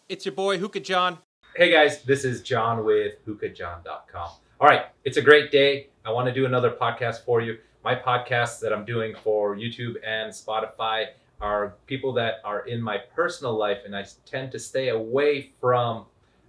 It's your boy HookahJohn. Hey guys, this is John with HookahJohn.com. All right, it's a great day. I want to do another podcast for you. My podcasts that I'm doing for YouTube and Spotify are people that are in my personal life, and I tend to stay away from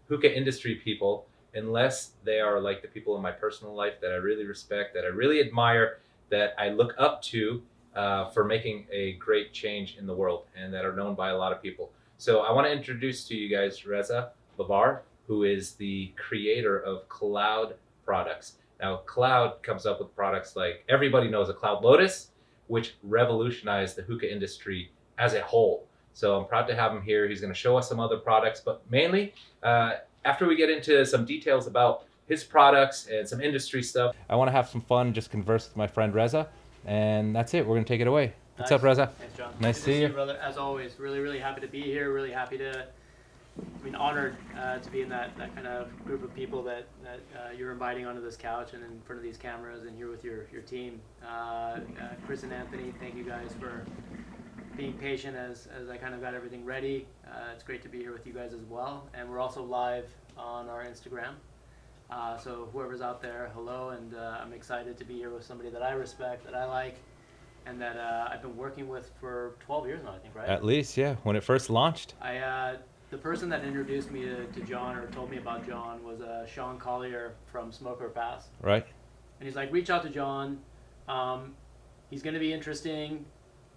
hookah industry people unless they are like the people in my personal life that I really respect, that I really admire, that I look up to for making a great change in the world, and that are known by a lot of people. So I want to introduce to you guys Reza Bavar, who is the creator of Kaloud products. Now, Kaloud comes up with products like everybody knows a Kaloud Lotus, which revolutionized the hookah industry as a whole. So I'm proud to have him here. He's going to show us some other products, but mainly after we get into some details about his products and some industry stuff, I want to have some fun, just converse with my friend Reza, and that's it. We're going to take it away. What's up, Reza? Thanks, John. Nice to see you, brother. As always, really happy to be here. Really happy to, honored to be in that kind of group of people that you're inviting onto this couch and in front of these cameras and here with your team. Chris and Anthony, thank you guys for being patient as I kind of got everything ready. It's great to be here with you guys as well. And we're also live on our Instagram. So whoever's out there, hello, and I'm excited to be here with somebody that I respect, that I like, and that I've been working with for 12 years now, I think, right? At least, yeah, when it first launched. The person that introduced me to John, or told me about John, was Sean Collier from Smoker Pass. Right. And he's like, reach out to John. He's going to be interesting.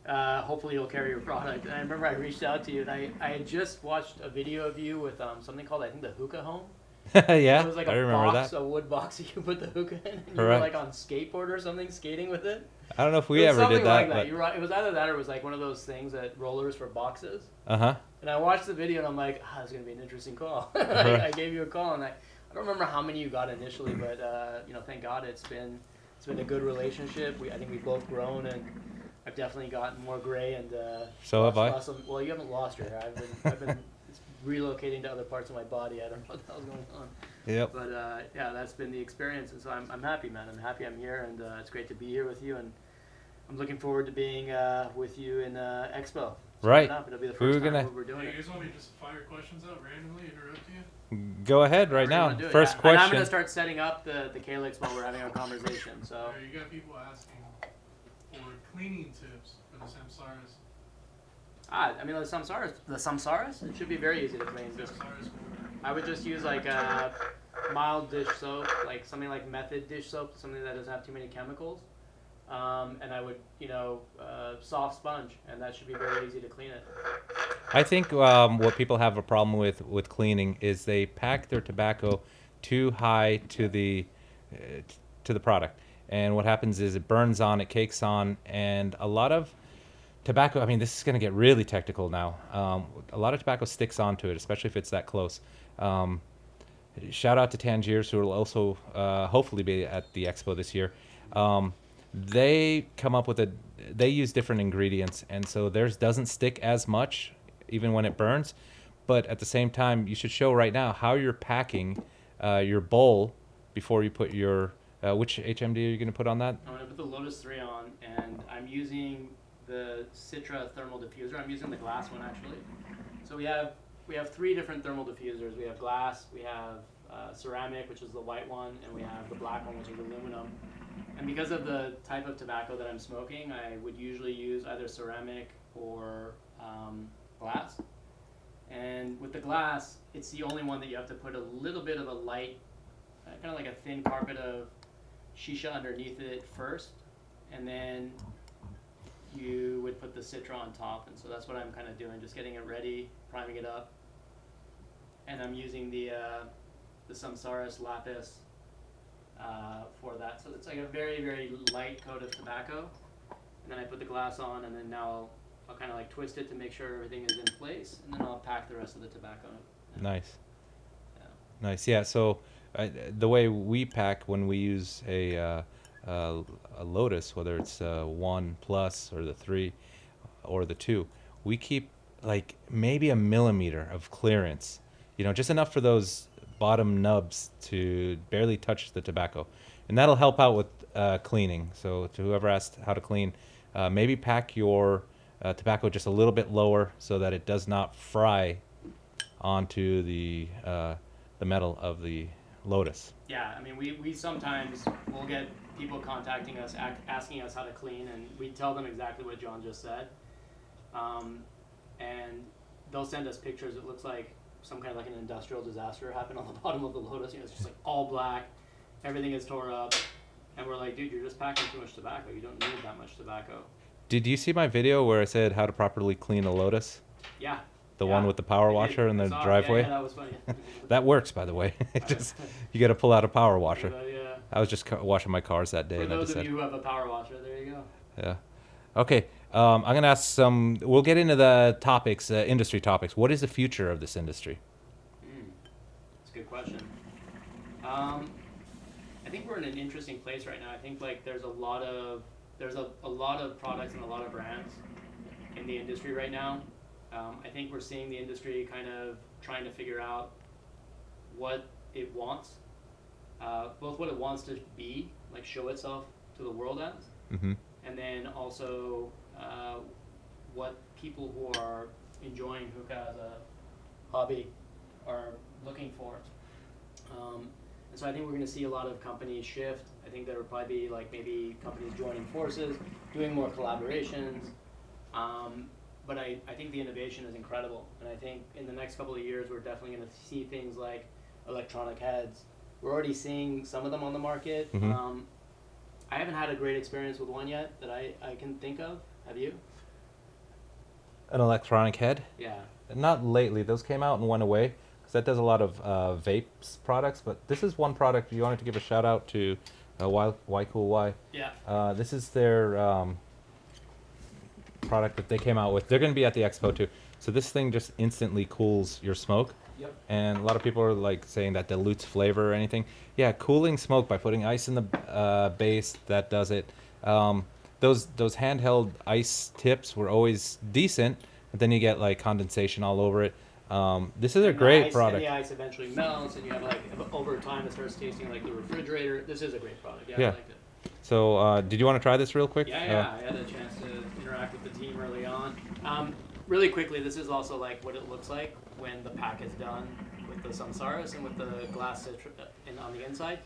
Hopefully he'll carry your product. And I remember I reached out to you, and I had just watched a video of you with something called, I think, the Hookah Home. Yeah, it was like I a remember box, that. a wood box that you put the hookah in, and you Correct. were like on skateboard or something, skating with it. I don't know if we It was ever did something that. like that. But... You're right. It was either that or it was like one of those things that rollers for boxes. Uh-huh. And I watched the video and I'm like, this is going to be an interesting call. I gave you a call, and I don't remember how many you got initially, but thank God it's been a good relationship. I think we've both grown, and I've definitely gotten more gray, and So have I. well, you haven't lost your hair. I've been relocating to other parts of my body. I don't know what the hell's going on. Yep. But yeah, that's been the experience, and so I'm happy, man. I'm happy I'm here, and it's great to be here with you, and I'm looking forward to being with you in expo. Right. It'll be the first time we're doing You it. guys want me to just fire questions out randomly, interrupt you? Go ahead right now. First question. And I'm going to start setting up the calyx while we're having our conversation. So You got people asking for cleaning tips for the Samsaras. the samsaras, it should be very easy to clean. Just Samsaras. I would just use like a mild dish soap, like something like Method dish soap, something that doesn't have too many chemicals. And I would, soft sponge, and that should be very easy to clean it. I think what people have a problem with cleaning is they pack their tobacco too high to the product, and what happens is it burns on, it cakes on, and a lot of tobacco. I mean, this is going to get really technical now. A lot of tobacco sticks onto it, especially if it's that close. Shout out to Tangiers, who will also hopefully be at the expo this year. They come up with they use different ingredients, and so theirs doesn't stick as much even when it burns, but at the same time you should show right now how you're packing your bowl before you put your which HMD are you going to put on that? I'm going to put the Lotus 3 on, and I'm using the Citra thermal diffuser. I'm using the glass one, actually. So we have 3 different thermal diffusers. We have glass, we have ceramic, which is the white one, and we have the black one, which is aluminum. And because of the type of tobacco that I'm smoking, I would usually use either ceramic or glass. And with the glass, it's the only one that you have to put a little bit of a light, kind of like a thin carpet of shisha underneath it first, and then you would put the Citra on top. And so that's what I'm kind of doing, just getting it ready, priming it up. And I'm using the Samsaras Lapis for that. So it's like a very, very light coat of tobacco. And then I put the glass on, and then now I'll kind of like twist it to make sure everything is in place, and then I'll pack the rest of the tobacco. Nice. Yeah. Nice. Yeah. So the way we pack when we use a Lotus, whether it's 1 plus or the 3 or the 2, we keep like maybe a millimeter of clearance, just enough for those bottom nubs to barely touch the tobacco, and that'll help out with cleaning. So to whoever asked how to clean, maybe pack your tobacco just a little bit lower so that it does not fry onto the metal of the Lotus. Yeah, I mean, we sometimes will get people contacting us, asking us how to clean, and we tell them exactly what John just said. And they'll send us pictures. It looks like some kind of like an industrial disaster happened on the bottom of the Lotus. It's just like all black, everything is tore up, and we're like, dude, you're just packing too much tobacco. You don't need that much tobacco. Did you see my video where I said how to properly clean a Lotus? Yeah. The one with the power washer in the driveway? Yeah, that was funny. That works, by the way. Just you got to pull out a power washer. Yeah. I was just washing my cars that day. For and I those just of said, you who have a power washer, there you go. yeah. Okay. I'm going to ask some. We'll get into the topics, industry topics. What is the future of this industry? That's a good question. I think we're in an interesting place right now. I think like there's a lot of products and a lot of brands in the industry right now. I think we're seeing the industry kind of trying to figure out what it wants, both what it wants to be, like show itself to the world as, and then also what people who are enjoying hookah as a hobby are looking for. And so I think we're going to see a lot of companies shift. I think there will probably be like maybe companies joining forces, doing more collaborations. But I think the innovation is incredible. And I think in the next couple of years, we're definitely going to see things like electronic heads. We're already seeing some of them on the market. I haven't had a great experience with one yet that I can think of. Have you? An electronic head? Yeah. Not lately. Those came out and went away. That does a lot of vapes products, but this is one product you wanted to give a shout out to Why Cool Why. Yeah. This is their product that they came out with. They're going to be at the expo too. So this thing just instantly cools your smoke. Yep. And a lot of people are like saying that dilutes flavor or anything. Yeah, cooling smoke by putting ice in the base, that does it. Those handheld ice tips were always decent, but then you get like condensation all over it. This is a great product. And the ice eventually melts, and you have like over time it starts tasting like the refrigerator. This is a great product. Yeah. I liked it. So, did you want to try this real quick? Yeah. I had a chance to interact with the team early on. Really quickly, this is also like what it looks like when the pack is done with the Samsaras and with the glass on the inside.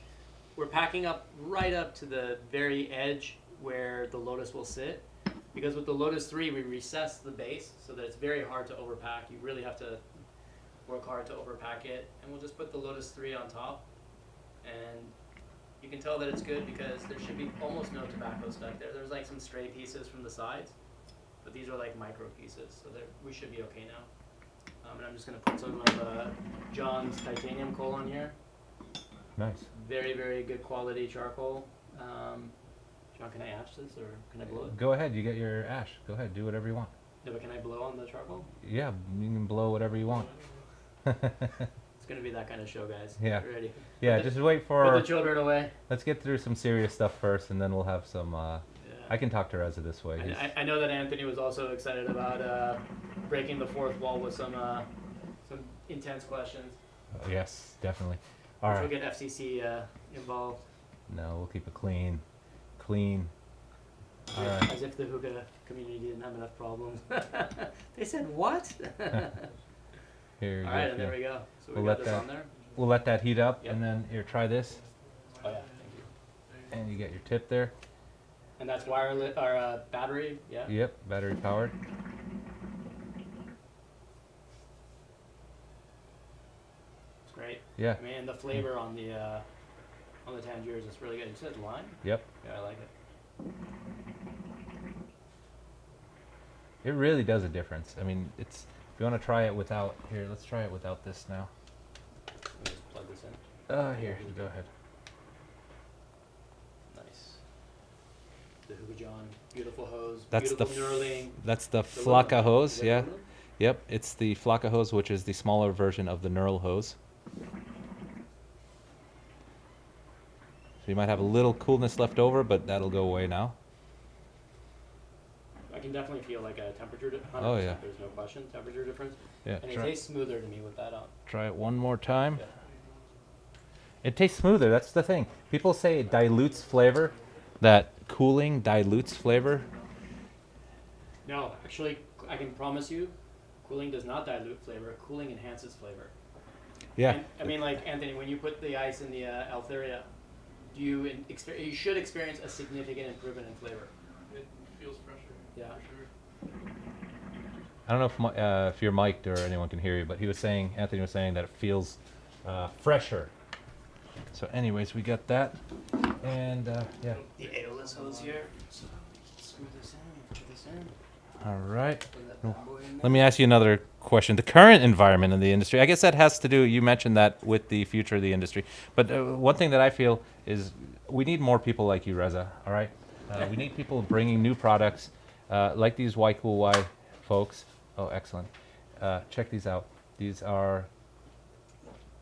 We're packing up right up to the very edge where the Lotus will sit. Because with the Lotus 3, we recess the base so that it's very hard to overpack. You really have to work hard to overpack it. And we'll just put the Lotus 3 on top. And you can tell that it's good because there should be almost no tobacco stuck there. There's like some stray pieces from the sides, but these are like micro pieces, so we should be okay now. And I'm just going to put some of John's titanium coal on here. Nice. Very, very good quality charcoal. John, can I ash this or can I blow it? Go ahead, you get your ash. Go ahead, do whatever you want. No, but can I blow on the charcoal? Yeah, you can blow whatever you want. It's going to be that kind of show, guys. Yeah. Get ready. Yeah, just wait for... Put the children away. Let's get through some serious stuff first, and then we'll have some... I can talk to Reza this way. I know that Anthony was also excited about breaking the fourth wall with some intense questions. Yes, definitely. All right. We'll get FCC involved. No, we'll keep it clean. Clean. All right. As if the hookah community didn't have enough problems. They said, what? Here you All go. right, and there we go. So we We'll got let this that- on there. We'll let that heat up, Yep. and then here, try this. Oh, yeah, thank you. And you get your tip there. And that's wireless, or battery, yeah? Yep, battery powered. It's great. Yeah. I mean, the flavor on the Tangiers is really good. You said lime? Yep. Yeah, I like it. It really does a difference. I mean, it's... If you want to try it without... Here, let's try it without this now. Let me just plug this in. Here, go ahead. Nice. The HookahJohn, beautiful hose, That's the beautiful knurling. That's the The little- Flaka hose, is that yeah. aluminum? Yep, it's the Flaka hose, which is the smaller version of the knurl hose. So you might have a little coolness left over, but that'll go away now. I can definitely feel like a temperature difference. Oh, yeah. There's no question, temperature difference. Yeah, And it try, tastes smoother to me with that on. try it one more time. Yeah. It tastes smoother, that's the thing. People say it dilutes flavor, that cooling dilutes flavor. No, actually, I can promise you, Cooling does not dilute flavor. Cooling enhances flavor. Yeah. And, I mean, like Anthony, when you put the ice in the Altheria, you should experience a significant improvement in flavor. It feels fresher. Yeah. For sure. I don't know if you're mic'd or anyone can hear you, but Anthony was saying that it feels fresher. So anyways, we got that. And yeah. The airless hose here. So screw this in, put this in. All right. Put that bad boy in there. Let me ask you another question. The current environment in the industry, I guess that has to do, you mentioned that with the future of the industry. But one thing that I feel is we need more people like you, Reza, all right? We need people bringing new products like these Y Cool Y folks. Oh, excellent. Check these out. These are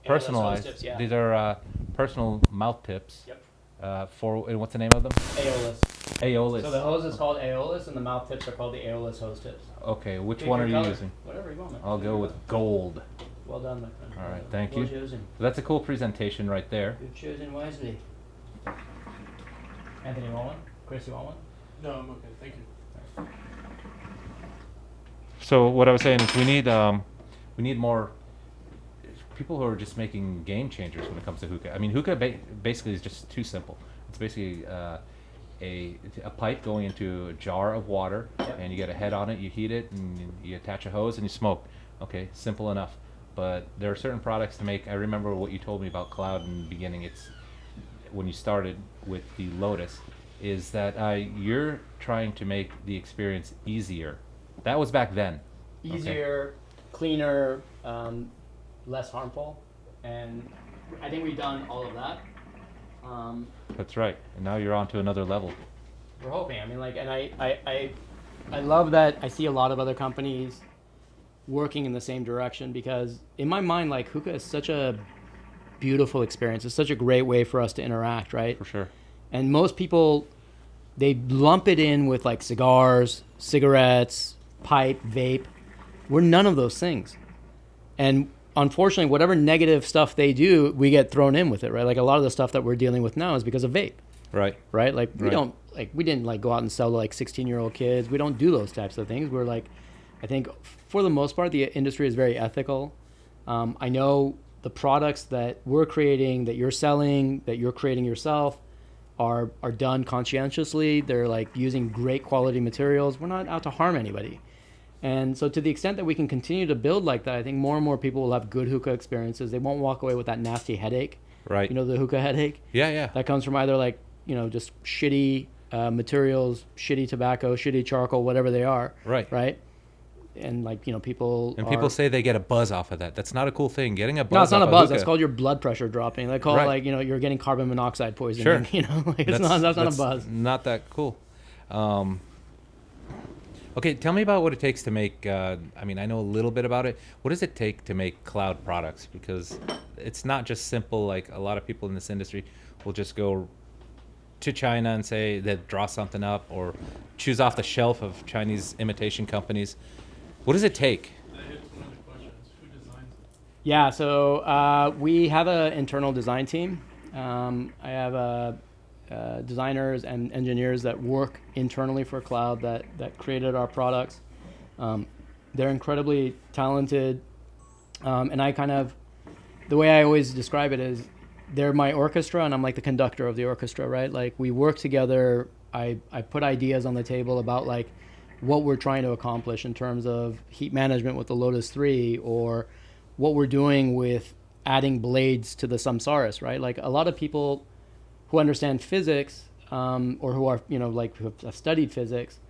Airless hose personalized. tips, yeah. These are personal mouth tips. Yep. And what's the name of them? Aeolus. Aeolus. So the hose is called Aeolus, and the mouth tips are called the Aeolus hose tips. Okay, which Pick one your are you color. using? Whatever you want, man. I'll go with gold. Well done, my friend. All right, thank well you. Chosen. So that's a cool presentation right there. Good chosen wisely. Anthony, you want one? Chris, you want one? No, I'm okay. Thank you. So what I was saying is we need more people who are just making game changers when it comes to hookah. I mean, hookah basically is just too simple. It's basically a pipe going into a jar of water, Yep. and you get a head on it, you heat it, and you attach a hose, and you smoke. Okay, simple enough. But there are certain products to make. I remember what you told me about Kaloud in the beginning. It's when you started with the Lotus, is that you're trying to make the experience easier. That was back then. Okay. Easier, cleaner, less harmful, and I think we've done all of that. That's right. And now you're on to another level. We're hoping. I mean, like, and I love that I see a lot of other companies working in the same direction, because in my mind, like, hookah is such a beautiful experience. It's such a great way for us to interact, right? For sure. And most people, they lump it in with like cigars, cigarettes, pipe, vape. We're none of those things. And unfortunately, whatever negative stuff they do, we get thrown in with it, right? Like a lot of the stuff that we're dealing with now is because of vape, Right. right? Like we Right. don't, like we didn't like go out and sell to like 16-year-old kids. We don't do those types of things. We're like, I think for the most part, the industry is very ethical. I know the products that we're creating, that you're selling, that you're creating yourself, are done conscientiously. They're like using great quality materials. We're not out to harm anybody. And so to the extent that we can continue to build like that, I think more and more people will have good hookah experiences. They won't walk away with that nasty headache. Right. You know, the hookah headache? Yeah, yeah. That comes from either like, you know, just shitty materials, shitty tobacco, shitty charcoal, whatever they are. Right. Right? And like, you know, people People say they get a buzz off of that. That's not a cool thing. Getting a buzz. No, it's not off a buzz. Of That's hookah. called your blood pressure dropping. They call Right. it like, you know, you're getting carbon monoxide poisoning. Sure. You know, like that's not a buzz. Not that cool. Okay, tell me about what it takes to make. I mean, I know a little bit about it. What does it take to make Kaloud products? Because it's not just simple. Like a lot of people in this industry will just go to China and say they draw something up, or choose off the shelf of Chinese imitation companies. What does it take? That hits one of the questions. Who designs it? Yeah, so we have an internal design team. I have designers and engineers that work internally for Kaloud that created our products. They're incredibly talented, and I kind of, the way I always describe it is, they're my orchestra and I'm like the conductor of the orchestra, right? Like we work together. I put ideas on the table about like what we're trying to accomplish in terms of heat management with the Lotus 3, or what we're doing with adding blades to the Samsaris, right? Like a lot of people who understand physics, or who are, you know, like who have studied physics,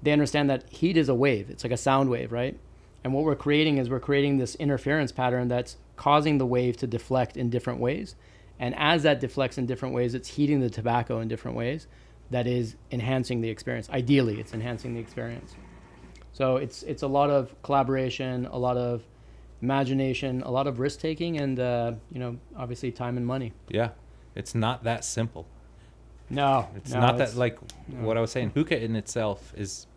they understand that heat is a wave. It's like a sound wave, right? And what we're creating is we're creating this interference pattern that's causing the wave to deflect in different ways. And as that deflects in different ways, it's heating the tobacco in different ways. That is enhancing the experience. Ideally, it's enhancing the experience. So it's a lot of collaboration, a lot of imagination, a lot of risk taking, and you know, obviously time and money. Yeah, it's not that simple. No, It's no, not that, like what I was saying. Hookah in itself is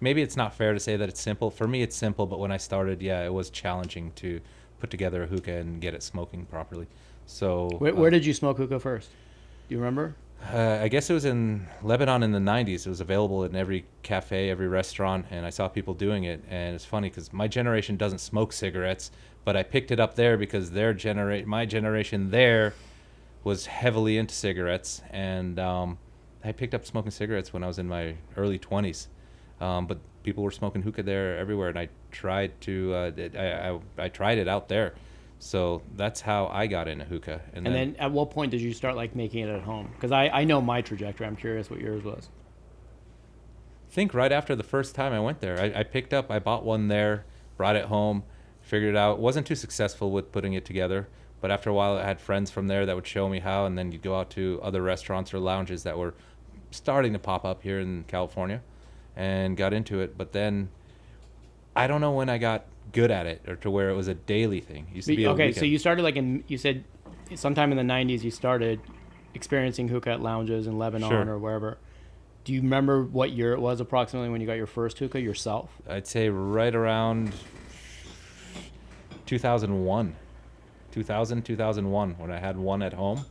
maybe it's not fair to say that it's simple. For me, it's simple, but when I started, yeah, it was challenging to put together a hookah and get it smoking properly. So Where did you smoke hookah first? Do you remember? I guess it was in Lebanon in the 90s. It was available in every cafe, every restaurant, and I saw people doing it. And it's funny because my generation doesn't smoke cigarettes, but I picked it up there because my generation there was heavily into cigarettes, and I picked up smoking cigarettes when I was in my early 20s. But people were smoking hookah there everywhere, and I tried I tried it out there. So that's how I got into hookah. And then at what point did you start like making it at home? Because I know my trajectory. I'm curious what yours was. I think right after the first time I went there, I bought one there, brought it home, figured it out. Wasn't too successful with putting it together, but after a while I had friends from there that would show me how, and then you'd go out to other restaurants or lounges that were starting to pop up here in California and got into it. But then I don't know when I got good at it or to where it was a daily thing. It used to be a Okay, weekend. so you started you said sometime in the 90s you started experiencing hookah at lounges in Lebanon Sure. or wherever. Do you remember what year it was approximately when you got your first hookah yourself? I'd say right around 2001, 2001, when I had one at home,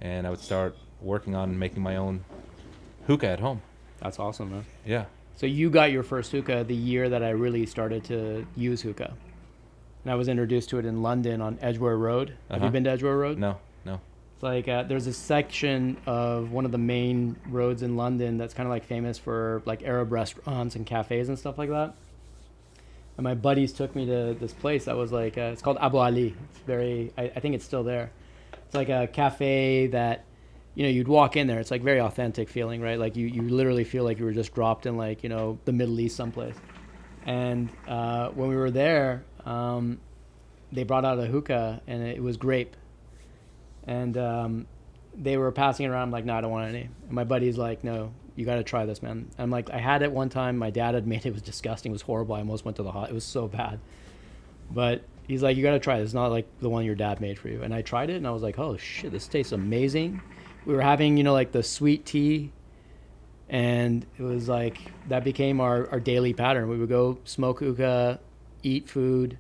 and I would start working on making my own hookah at home. That's awesome, man. Yeah. So you got your first hookah the year that I really started to use hookah. And I was introduced to it in London on Edgware Road. Have you Uh-huh. been to Edgware Road? No. It's like there's a section of one of the main roads in London that's kind of like famous for like Arab restaurants and cafes and stuff like that. And my buddies took me to this place that was like, it's called Abu Ali. It's I think it's still there. It's like a cafe that, you'd walk in there. It's like very authentic feeling, right? Like you literally feel like you were just dropped in like, the Middle East someplace. And when we were there, they brought out a hookah and it was grape. And they were passing it around. I'm like, no, I don't want any. And my buddy's like, no, you got to try this, man. I'm like, I had it one time. My dad had made it. It was disgusting. It was horrible. I almost went to the hospital. It was so bad. But he's like, you got to try this. It's not like the one your dad made for you. And I tried it, and I was like, oh, shit, this tastes amazing. We were having, like the sweet tea. And it was like, that became our daily pattern. We would go smoke hookah, eat food,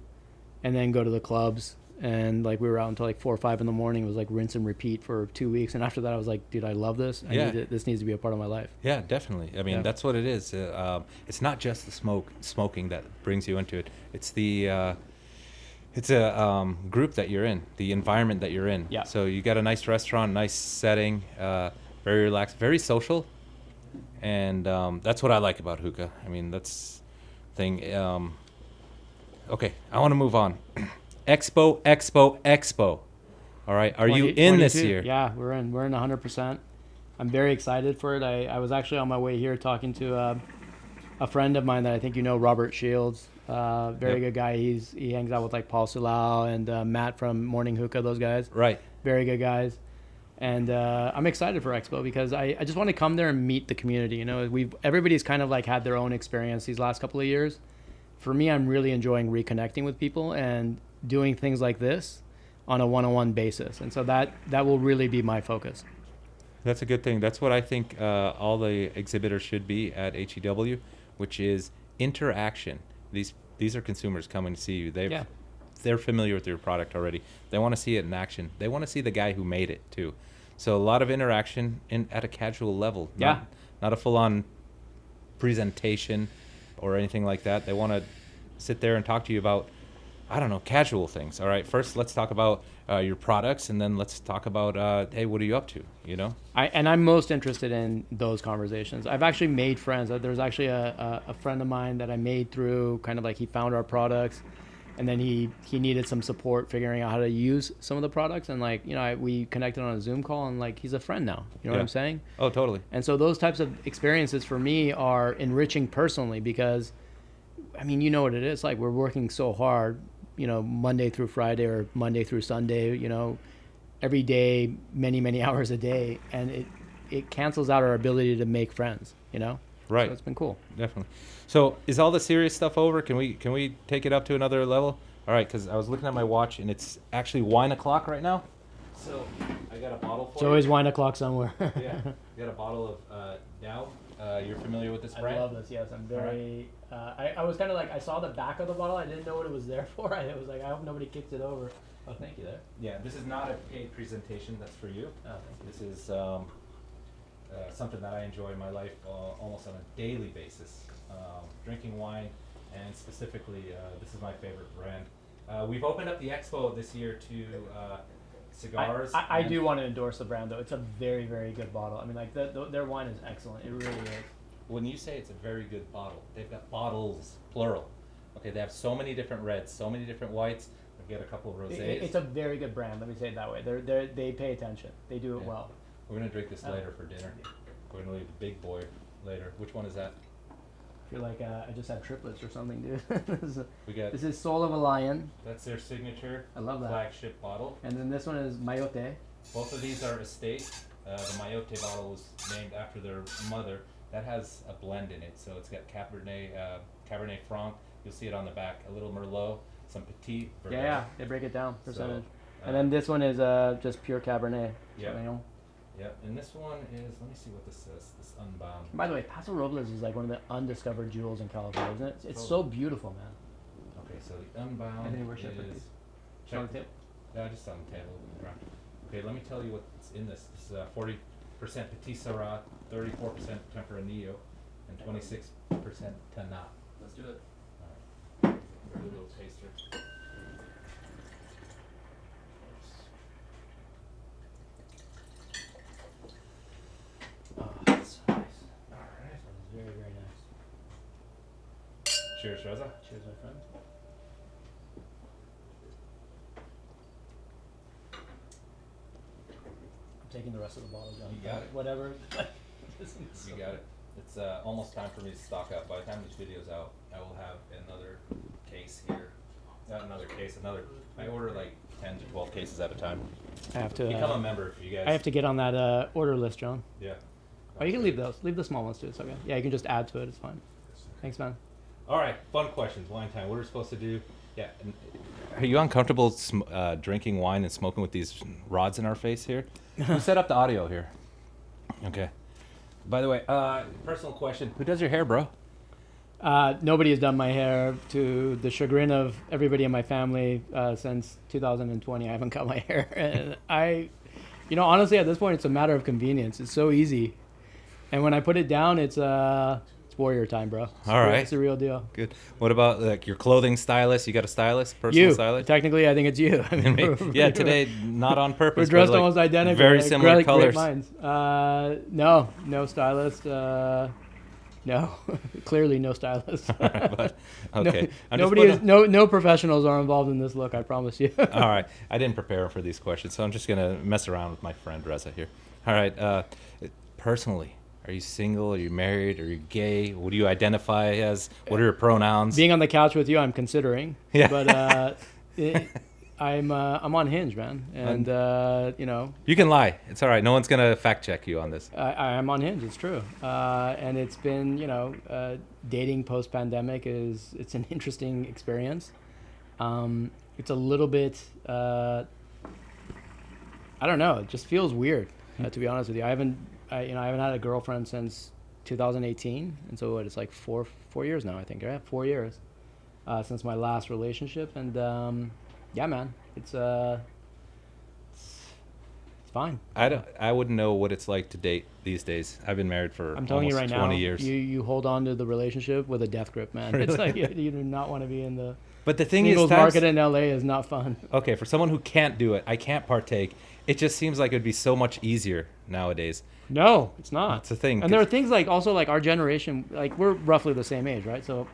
and then go to the clubs. And like we were out until like 4 or 5 in the morning. It was like rinse and repeat for 2 weeks. And after that, I was like, dude, I love this. This needs to be a part of my life. Yeah, definitely. I mean, that's what it is. It's not just the smoking that brings you into it. It's the it's a group that you're in, the environment that you're in. Yeah. So you got a nice restaurant, nice setting, very relaxed, very social, and that's what I like about hookah. I mean, that's the thing. Okay, I want to move on. Expo. All right, are you in this 22. year? Yeah, we're in 100%. I'm very excited for it. I was actually on my way here talking to a friend of mine that I think you know, Robert Shields. Very good guy. He hangs out with like Paul Sulau and Matt from Morning Hookah, those guys. Right. Very good guys. And I'm excited for Expo because I just want to come there and meet the community. Everybody's kind of like had their own experience these last couple of years. For me, I'm really enjoying reconnecting with people and doing things like this on a one-on-one basis. And so that will really be my focus. That's a good thing. That's what I think all the exhibitors should be at HEW, which is interaction. These are consumers coming to see you. They're familiar with your product already. They want to see it in action. They want to see the guy who made it too. So a lot of interaction at a casual level. Not a full-on presentation or anything like that. They want to sit there and talk to you about, I don't know, casual things. All right, first let's talk about your products, and then let's talk about, hey, what are you up to, I'm most interested in those conversations. I've actually made friends. There's actually a friend of mine that I made through kind of like he found our products, and then he needed some support figuring out how to use some of the products, and like, we connected on a Zoom call, and like he's a friend now. You know what I'm saying? Oh, totally. And so those types of experiences for me are enriching personally because, I mean, you know what it is like. We're working so hard, Monday through Friday or Monday through Sunday, every day, many, many hours a day. And it cancels out our ability to make friends, Right. So it's been cool. Definitely. So is all the serious stuff over? Can we take it up to another level? All right, because I was looking at my watch, and it's actually wine o'clock right now. So I got a bottle for It's you. always wine o'clock somewhere. Yeah. I got a bottle of Dow. You're familiar with this brand? I love this, yes. I'm very... I was kind of like, I saw the back of the bottle. I didn't know what it was there for. I was like, I hope nobody kicks it over. Oh, thank you there. Yeah, this is not a paid presentation. That's for you. Oh, thank you. This is something that I enjoy in my life almost on a daily basis. Drinking wine, and specifically, this is my favorite brand. We've opened up the expo this year to cigars. I do want to endorse the brand though. It's a very, very good bottle. I mean, like their wine is excellent. It really is. When you say it's a very good bottle, they've got bottles, plural. Okay, they have so many different reds, so many different whites. They've got a couple of rosés. It's a very good brand. Let me say it that way. They pay attention. They do it well. We're gonna drink this later for dinner. We're gonna leave the big boy later. Which one is that? I feel like I just had triplets or something, dude. This is Soul of a Lion. That's their signature. I love that. Flagship bottle. And then this one is Mayotte. Both of these are estate. The Mayotte bottle was named after their mother. That has a blend in it, so it's got Cabernet Franc. You'll see it on the back. A little Merlot, some Petit. Yeah, they break it down percentage. So, and then this one is just pure Cabernet. Yeah. Sauvignon. Yeah, and this one is, let me see what this says, this Unbound. By the way, Paso Robles is like one of the undiscovered jewels in California, isn't it? It's so beautiful, man. Okay, so the Unbound Anthony, where's your is... cookies? Check On the table? Yeah, just on the table. Okay, let me tell you what's in this. This is 40% Petit Syrah, 34% Tempranillo, and 26% Tanat. Let's do it. Alright, a little taster. Oh, that's so nice. Alright. Very, very nice. Cheers, Reza. Cheers, my friend. I'm taking the rest of the bottle, John. You got it. Whatever. You got it. It's almost time for me to stock up. By the time this video's out, I will have another case here. Not another case, I order like 10 to 12 cases at a time. I have to Become a member for you guys. I have to get on that order list, John. Yeah. Oh, you can leave those. Leave the small ones too. It's okay. Yeah, you can just add to it. It's fine. Thanks, man. All right, fun questions. Wine time. What are we supposed to do? Yeah. Are you uncomfortable drinking wine and smoking with these rods in our face here? Who set up the audio here? Okay. By the way, personal question. Who does your hair, bro? Nobody has done my hair, to the chagrin of everybody in my family, since 2020. I haven't cut my hair. And honestly, at this point, it's a matter of convenience. It's so easy. And when I put it down, it's warrior time, bro. All right. It's the real deal. Good. What about like your clothing stylist? You got a stylist, personal stylist? Technically, I think it's you. I mean, Yeah, today, not on purpose. We're dressed but, like, almost identical. Very like, similar great colors. minds. No stylist. No, clearly no stylist. But, okay. No professionals are involved in this look. I promise you. All right. I didn't prepare for these questions, so I'm just gonna mess around with my friend Reza here. All right. Personally, are you single? Are you married? Are you gay? What do you identify as? What are your pronouns? Being on the couch with you, I'm considering. Yeah. But I'm on Hinge, man, and You can lie. It's all right. No one's gonna fact check you on this. I'm on Hinge. It's true, and it's been dating post pandemic it's an interesting experience. It's a little bit I don't know. It just feels weird, to be honest with you. I haven't had a girlfriend since 2018, and so it's like four years now. I think, right? 4 years since my last relationship, and yeah, man, it's fine. I wouldn't know what it's like to date these days. I've been married for I'm telling you right 20 now, years. you hold on to the relationship with a death grip, man. It's like you do not want to be in the But the thing singles is, market in LA is not fun. okay, for someone who can't do it, I can't partake. It just seems like it'd be so much easier nowadays. No, it's not. That's the thing. And there are things like also like our generation, like we're roughly the same age, right? So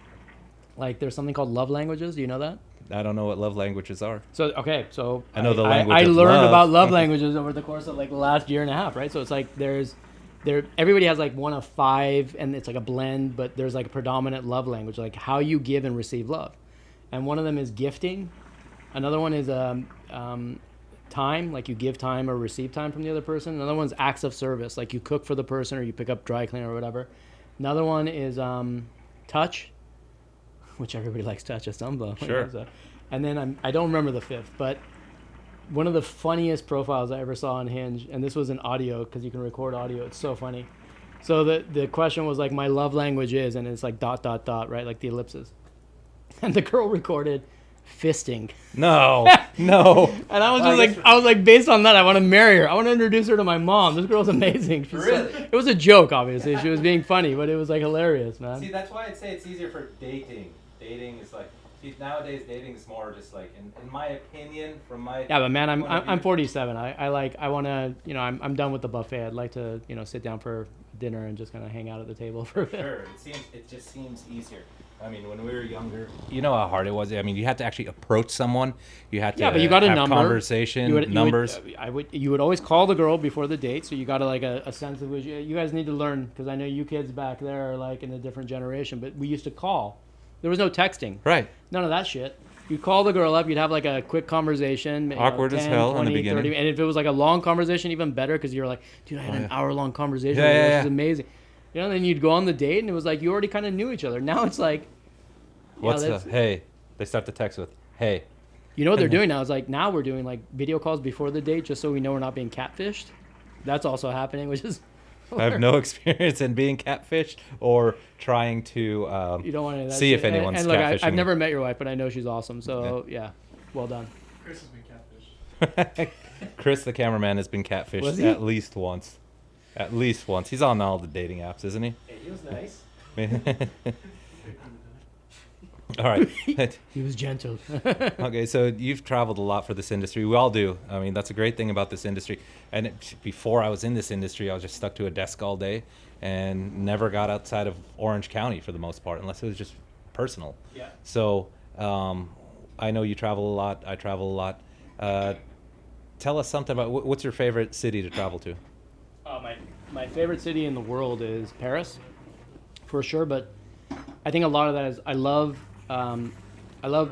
like there's something called love languages. Do you know that? I don't know what love languages are. So okay, so I know the language I of learned love. about love languages over the course of like the last year and a half, right? So it's like everybody has like one of 5, and it's like a blend, but there's like a predominant love language, like how you give and receive love. And one of them is gifting. Another one is time, like you give time or receive time from the other person. Another one's acts of service, like you cook for the person or you pick up dry cleaner or whatever. Another one is touch, which everybody likes touch at some level. Sure. And then I don't remember the 5th, but one of the funniest profiles I ever saw on Hinge, and this was in audio because you can record audio. It's so funny. So the question was like, my love language is, and it's like ... right, like the ellipses. And the girl recorded, fisting. No, no. And I was like, based on that, I want to marry her. I want to introduce her to my mom. This girl's amazing. Really? It was a joke, obviously. She was being funny, but it was like hilarious, man. See, that's why I'd say it's easier for dating. Dating is like, nowadays dating is more just like, in my opinion, from my Yeah, but man, point of I'm view- 47. I want to, you know, I'm done with the buffet. I'd like to, you know, sit down for dinner and just kind of hang out at the table for a bit. Sure, it just seems easier. I mean, when we were younger, you know how hard it was. I mean, you had to actually approach someone. You had to Yeah, but you got a have number. conversation, numbers. You would always call the girl before the date, so you got like a sense of which you guys need to learn, because I know you kids back there are like in a different generation. But we used to call. There was no texting. Right. None of that shit. You'd call the girl up. You'd have like a quick conversation. Awkward as hell in the beginning. 30, and if it was like a long conversation, even better, because you're like, dude, I had an hour-long conversation Yeah, with her, yeah, which yeah. is amazing. You know, then you'd go on the date, and it was like you already kind of knew each other. Now it's like, Hey? They start the text with, hey. you know what they're doing now? Is like now we're doing like video calls before the date, just so we know we're not being catfished. That's also happening, which is. I have no experience in being catfished or trying to You don't want to see if anyone's and look, catfishing. I've never met your wife, but I know she's awesome. So yeah, well done. Chris has been catfished. Chris, the cameraman, has been catfished Was he? at least once. At least once. He's on all the dating apps, isn't he? Hey, he was nice. All right. He was gentle. Okay, so you've traveled a lot for this industry. We all do. I mean, that's a great thing about this industry. And before I was in this industry, I was just stuck to a desk all day and never got outside of Orange County for the most part, unless it was just personal. Yeah. So I know you travel a lot. I travel a lot. Tell us something about what's your favorite city to travel to? My favorite city in the world is Paris, for sure. But I think a lot of that is I love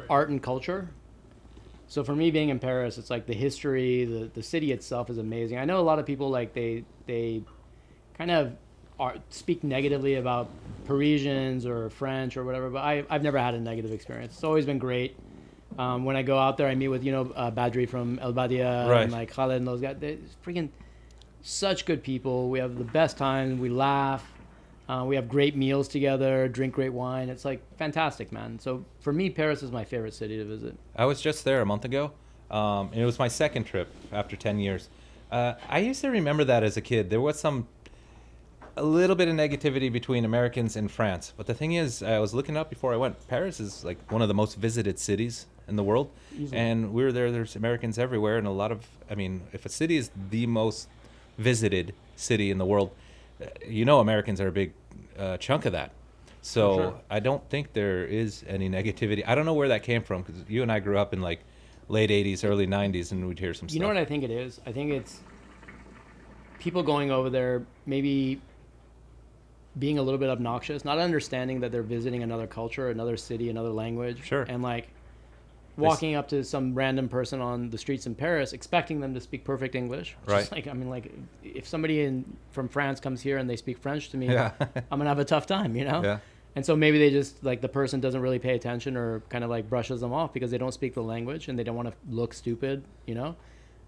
art and culture. So for me, being in Paris, it's like the history, the city itself is amazing. I know a lot of people like they kind of speak negatively about Parisians or French or whatever, but I've never had a negative experience. It's always been great. When I go out there, I meet with Badri from El Badia Right. and like Khaled and those guys. They're freaking such good people. We have the best time. We laugh. We have great meals together, drink great wine. It's like fantastic, man. So for me, Paris is my favorite city to visit. I was just there a month ago. And it was my second trip after 10 years. I used to remember that as a kid. There was a little bit of negativity between Americans and France. But the thing is, I was looking up before I went. Paris is like one of the most visited cities in the world. Easily. And we were there. There's Americans everywhere. And a lot of, I mean, if a city is the most visited city in the world, you know Americans are a big chunk of that. So For sure. I don't think there is any negativity. I don't know where that came from, because you and I grew up in like late 80s, early 90s, and we'd hear some stuff. You know what I think it is? I think it's people going over there maybe being a little bit obnoxious, not understanding that they're visiting another culture, another city, another language. Sure. And like walking up to some random person on the streets in Paris, expecting them to speak perfect English. Right. Just like, I mean, like if somebody from France comes here and they speak French to me, Yeah. I'm gonna have a tough time, you know? Yeah. And so maybe they just like the person doesn't really pay attention or kind of like brushes them off because they don't speak the language and they don't want to look stupid, you know?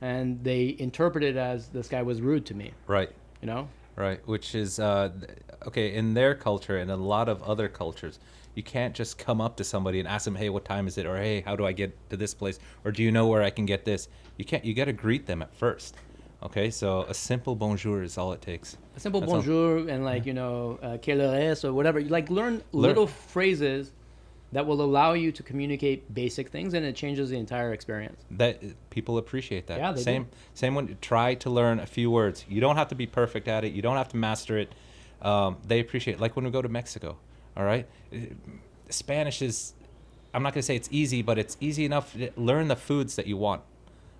And they interpret it as this guy was rude to me, Right. you know? Right, which is okay in their culture and a lot of other cultures. You can't just come up to somebody and ask them, "Hey, what time is it?" or "Hey, how do I get to this place?" or "Do you know where I can get this?" You can't. You got to greet them at first. Okay, so a simple bonjour is all it takes. A simple That's all. bonjour and like, you know, quelle heure est or whatever. You like learn little phrases that will allow you to communicate basic things, and it changes the entire experience. That people appreciate that. Yeah, they same do. Same when try to learn a few words. You don't have to be perfect at it. You don't have to master it. They appreciate it. Like when we go to Mexico. All right, Spanish is. I'm not gonna say it's easy, but it's easy enough. Learn the foods that you want.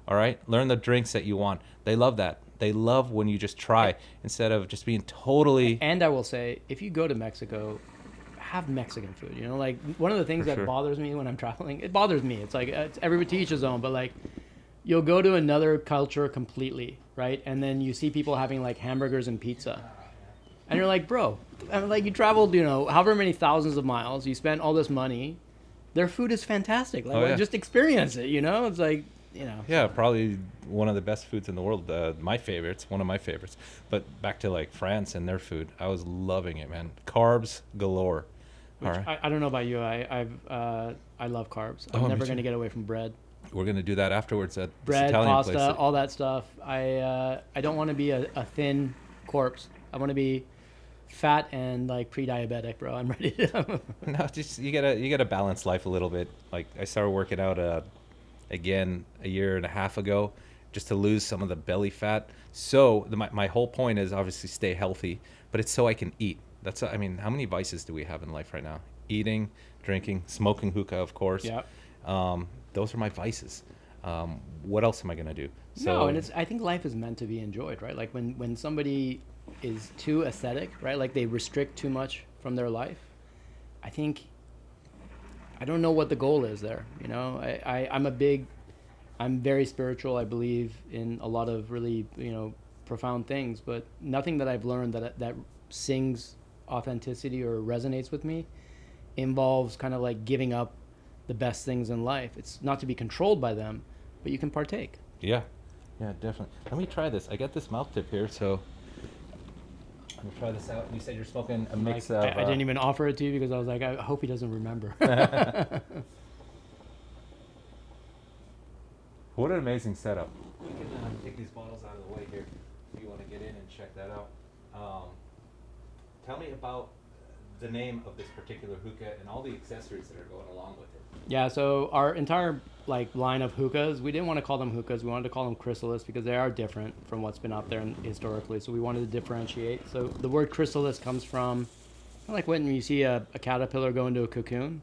All right, learn the drinks that you want. They love that. They love when you just try instead of just being totally. And I will say, if you go to Mexico, have Mexican food. You know, like one of the things For that sure. bothers me when I'm traveling, it bothers me. It's like it's everybody to each his own, but like you'll go to another culture completely, right? And then you see people having like hamburgers and pizza. And you're like, bro, I mean, like you traveled, you know, however many thousands of miles, you spent all this money. Their food is fantastic. Like, Oh, yeah. just experience it, you know? It's like, you know. Yeah, probably one of the best foods in the world. My favorites, one of my favorites. But back to like France and their food, I was loving it, man. Carbs galore. Which All right. I don't know about you. I love carbs. Oh, I'm me never too. going to get away from bread. We're gonna do that afterwards at this Bread, Italian pasta, place. all that stuff. I don't want to be a thin corpse. I want to be fat and like pre-diabetic, bro. I'm ready to. No, just you gotta balance life a little bit. Like I started working out again a year and a half ago, just to lose some of the belly fat. So my whole point is obviously stay healthy, but it's so I can eat. I mean, how many vices do we have in life right now? Eating, drinking, smoking hookah, of course. Yeah. Those are my vices. What else am I gonna do? No, and I think life is meant to be enjoyed, right? Like when somebody is too ascetic, right? Like they restrict too much from their life. I don't know what the goal is there. You know, I'm very spiritual. I believe in a lot of really, profound things, but nothing that I've learned that sings authenticity or resonates with me involves kind of like giving up the best things in life. It's not to be controlled by them, but you can partake. Yeah, definitely. Let me try this. I got this mouth tip here, so let me try this out. You said you're smoking a mix of. I didn't even offer it to you because I was like, I hope he doesn't remember. What an amazing setup. We can take these bottles out of the way here if you want to get in and check that out. Tell me about the name of this particular hookah and all the accessories that are going along with it. Yeah, so our entire line of hookahs, we didn't want to call them hookahs. We wanted to call them chrysalis because they are different from what's been out there historically. So we wanted to differentiate. So the word chrysalis comes from like when you see a caterpillar go into a cocoon.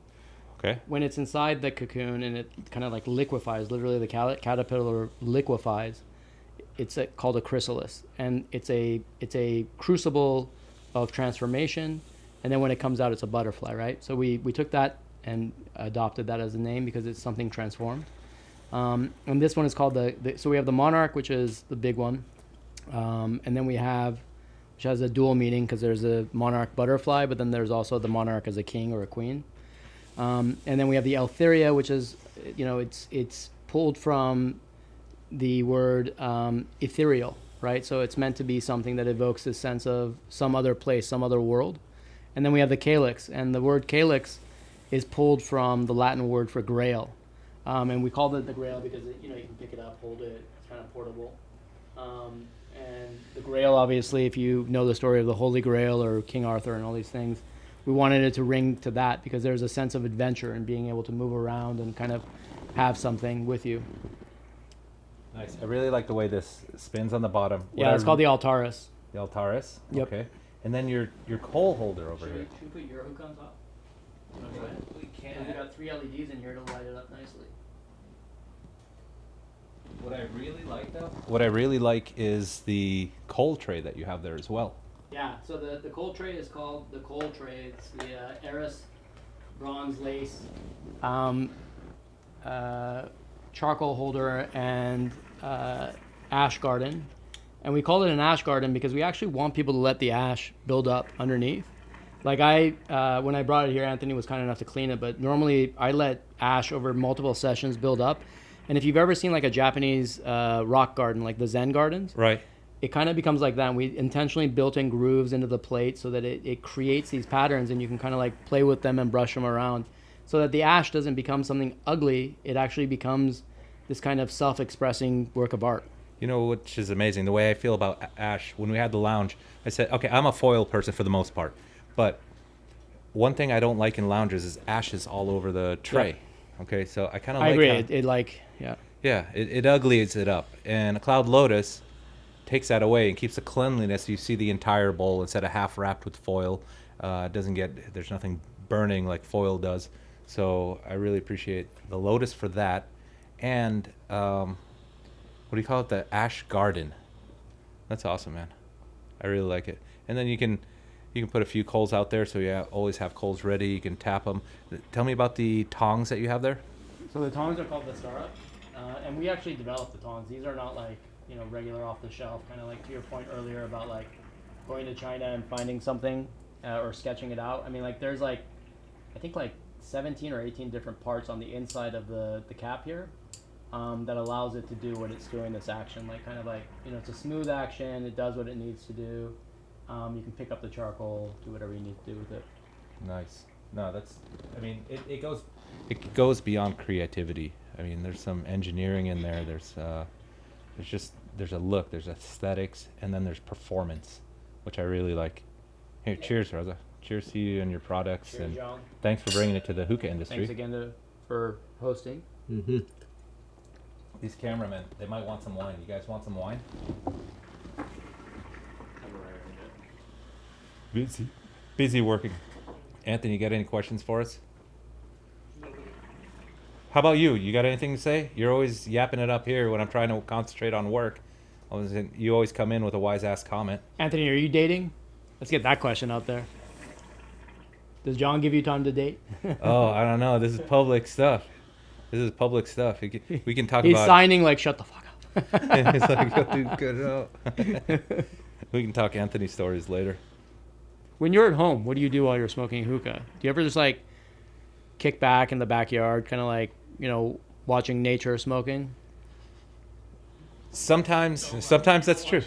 Okay. When it's inside the cocoon and it kind of like liquefies, literally the caterpillar liquefies, it's called a chrysalis. And it's a crucible of transformation. And then when it comes out, it's a butterfly, right? So we took that and adopted that as a name because it's something transformed. And this one is called so we have the monarch, which is the big one. And then we have, which has a dual meaning because there's a monarch butterfly, but then there's also the monarch as a king or a queen. And then we have the Eltheria, which is, it's pulled from the word ethereal, right? So it's meant to be something that evokes this sense of some other place, some other world. And then we have the calyx, and the word calyx is pulled from the Latin word for grail. And we called it the grail because you can pick it up, hold it, it's kind of portable. And the grail, obviously, if you know the story of the Holy Grail or King Arthur and all these things, we wanted it to ring to that because there's a sense of adventure and being able to move around and kind of have something with you. Nice. I really like the way this spins on the bottom. Yeah, it's called the Altaris. The Altaris? Yep. Okay. And then your coal holder over here. Should we put your hook on top? We We got 3 LEDs in here to light it up nicely. What I really like is the coal tray that you have there as well. Yeah, so the coal tray is called the coal tray. It's the Eris bronze lace charcoal holder and ash garden. And we call it an ash garden because we actually want people to let the ash build up underneath. Like when I brought it here, Anthony was kind enough to clean it, but normally I let ash over multiple sessions build up. And if you've ever seen like a Japanese rock garden, like the Zen gardens, Right. it kind of becomes like that. And we intentionally built in grooves into the plate so that it creates these patterns and you can kind of like play with them and brush them around so that the ash doesn't become something ugly. It actually becomes this kind of self-expressing work of art. You know, which is amazing. The way I feel about ash, when we had the lounge, I said, okay, I'm a foil person for the most part. But one thing I don't like in lounges is ashes all over the tray. Yeah. Okay, so I kind of I like agree. how, it uglies it up. And a Kaloud Lotus takes that away and keeps the cleanliness. You see the entire bowl instead of half wrapped with foil. There's nothing burning like foil does. So I really appreciate the Lotus for that. And what do you call it? The ash garden. That's awesome, man. I really like it. And then you can put a few coals out there, so you always have coals ready. You can tap them. Tell me about the tongs that you have there. So the tongs are called the Startup, and we actually developed the tongs. These are not like regular off the shelf. Kind of like to your point earlier about like going to China and finding something or sketching it out. I mean, like there's I think 17 or 18 different parts on the inside of the cap here. That allows it to do what it's doing, this action, it's a smooth action, it does what it needs to do. You can pick up the charcoal, do whatever you need to do with it. Nice. No, I mean, it goes beyond creativity. I mean, there's some engineering in there. There's a look, there's aesthetics, and then there's performance, which I really like. Here, cheers, Reza. Cheers to you and your products, Cheers, and John. thanks for bringing it to the hookah industry. Thanks again for hosting. Mm-hmm. These cameramen, they might want some wine. You guys want some wine? Busy working. Anthony, you got any questions for us? How about you? You got anything to say? You're always yapping it up here when I'm trying to concentrate on work. You always come in with a wise ass comment. Anthony, are you dating? Let's get that question out there. Does John give you time to date? Oh, I don't know. This is public stuff. We can talk He's about. signing like, shut the fuck up. It's like, dude, cut it out. We can talk Anthony stories later. When you're at home, what do you do while you're smoking hookah? Do you ever just like kick back in the backyard, kind of like, watching nature smoking? Sometimes that's true.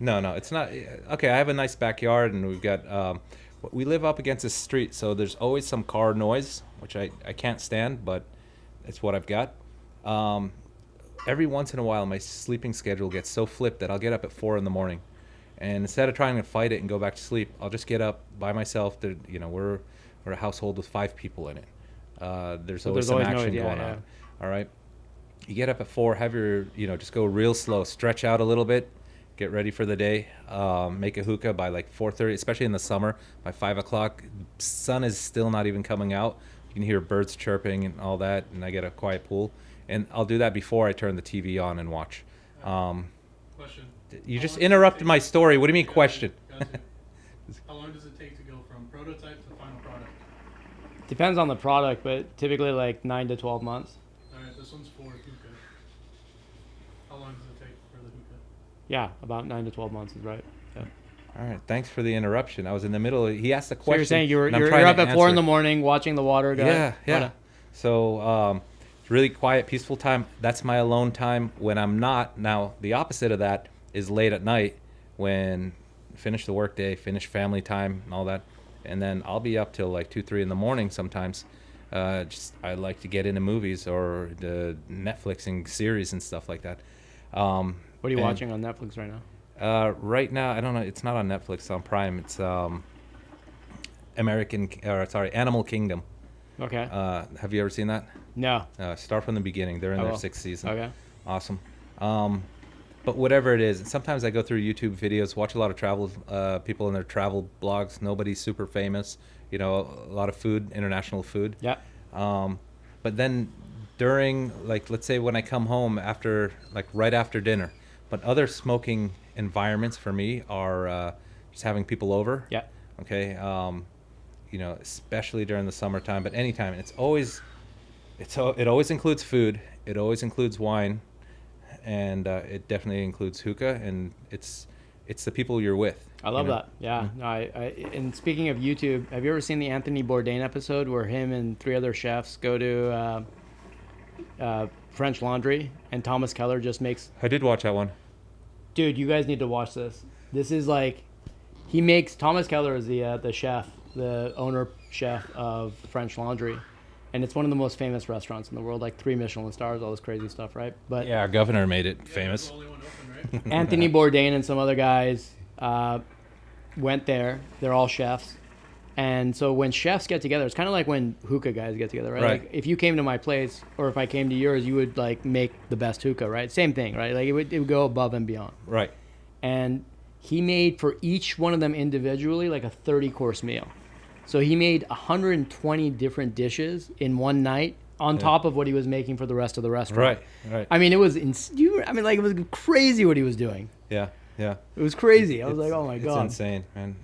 No, it's not. Okay, I have a nice backyard, and we've got. We live up against a street, so there's always some car noise, which I can't stand, but it's what I've got. Every once in a while, my sleeping schedule gets so flipped that I'll get up at 4 a.m, and instead of trying to fight it and go back to sleep, I'll just get up by myself. We're a household with 5 people in it. There's always some action going on. All right. You get up at 4, have your, just go real slow, stretch out a little bit, get ready for the day, make a hookah by like 4:30, especially in the summer, by 5 o'clock. Sun is still not even coming out. You can hear birds chirping and all that, and I get a quiet pool. And I'll do that before I turn the TV on and watch. Question. You just interrupted my story. What do you mean question? How long does it take to go from prototype to final product? Depends on the product, but typically like 9 to 12 months. All right, this one's for hookah. How long does it take for the hookah? Yeah, about 9 to 12 months is right. Yeah. All right, thanks for the interruption. I was in the middle. He asked a question. So you're saying you're and I'm trying up to at 4 answer. a.m. watching the water go? Yeah. So it's really quiet, peaceful time. That's my alone time. When I'm not, now the opposite of that is late at night when finish the workday, finish family time and all that. And then I'll be up till like 2, 3 a.m. sometimes. I like to get into movies or the Netflixing series and stuff like that. What are you watching on Netflix right now? Right now, I don't know. It's not on Netflix. It's on Prime. It's Animal Kingdom. Okay. Have you ever seen that? No. Start from the beginning. They're in their 6th season. Okay. Awesome. But whatever it is, sometimes I go through YouTube videos, watch a lot of travel people in their travel blogs. Nobody's super famous. A lot of food, international food. Yeah. But then during, like, let's say when I come home after, like, right after dinner, but other smoking environments for me are just having people over. Yeah. Okay. Especially during the summertime, but anytime. It always includes food. It always includes wine, and it definitely includes hookah. And it's the people you're with. I love that. Yeah. Mm-hmm. No, and speaking of YouTube, have you ever seen the Anthony Bourdain episode where him and 3 other chefs go to French Laundry and Thomas Keller just makes? I did watch that one. Dude, you guys need to watch this. This is like, Thomas Keller is the chef, the owner chef of French Laundry, and it's one of the most famous restaurants in the world, like 3 Michelin stars, all this crazy stuff, right? But yeah, our governor made it famous. The only one open, right? Anthony Bourdain and some other guys went there. They're all chefs. And so when chefs get together, it's kind of like when hookah guys get together, right? Right. Like if you came to my place or if I came to yours, you would like make the best hookah, right? Same thing, right? Like it would go above and beyond. Right. And he made for each one of them individually like a 30-course meal. So he made 120 different dishes in one night on top of what he was making for the rest of the restaurant. Right. I mean, it was it was crazy what he was doing. Yeah. It was crazy. I was like, oh my God. It's insane, man.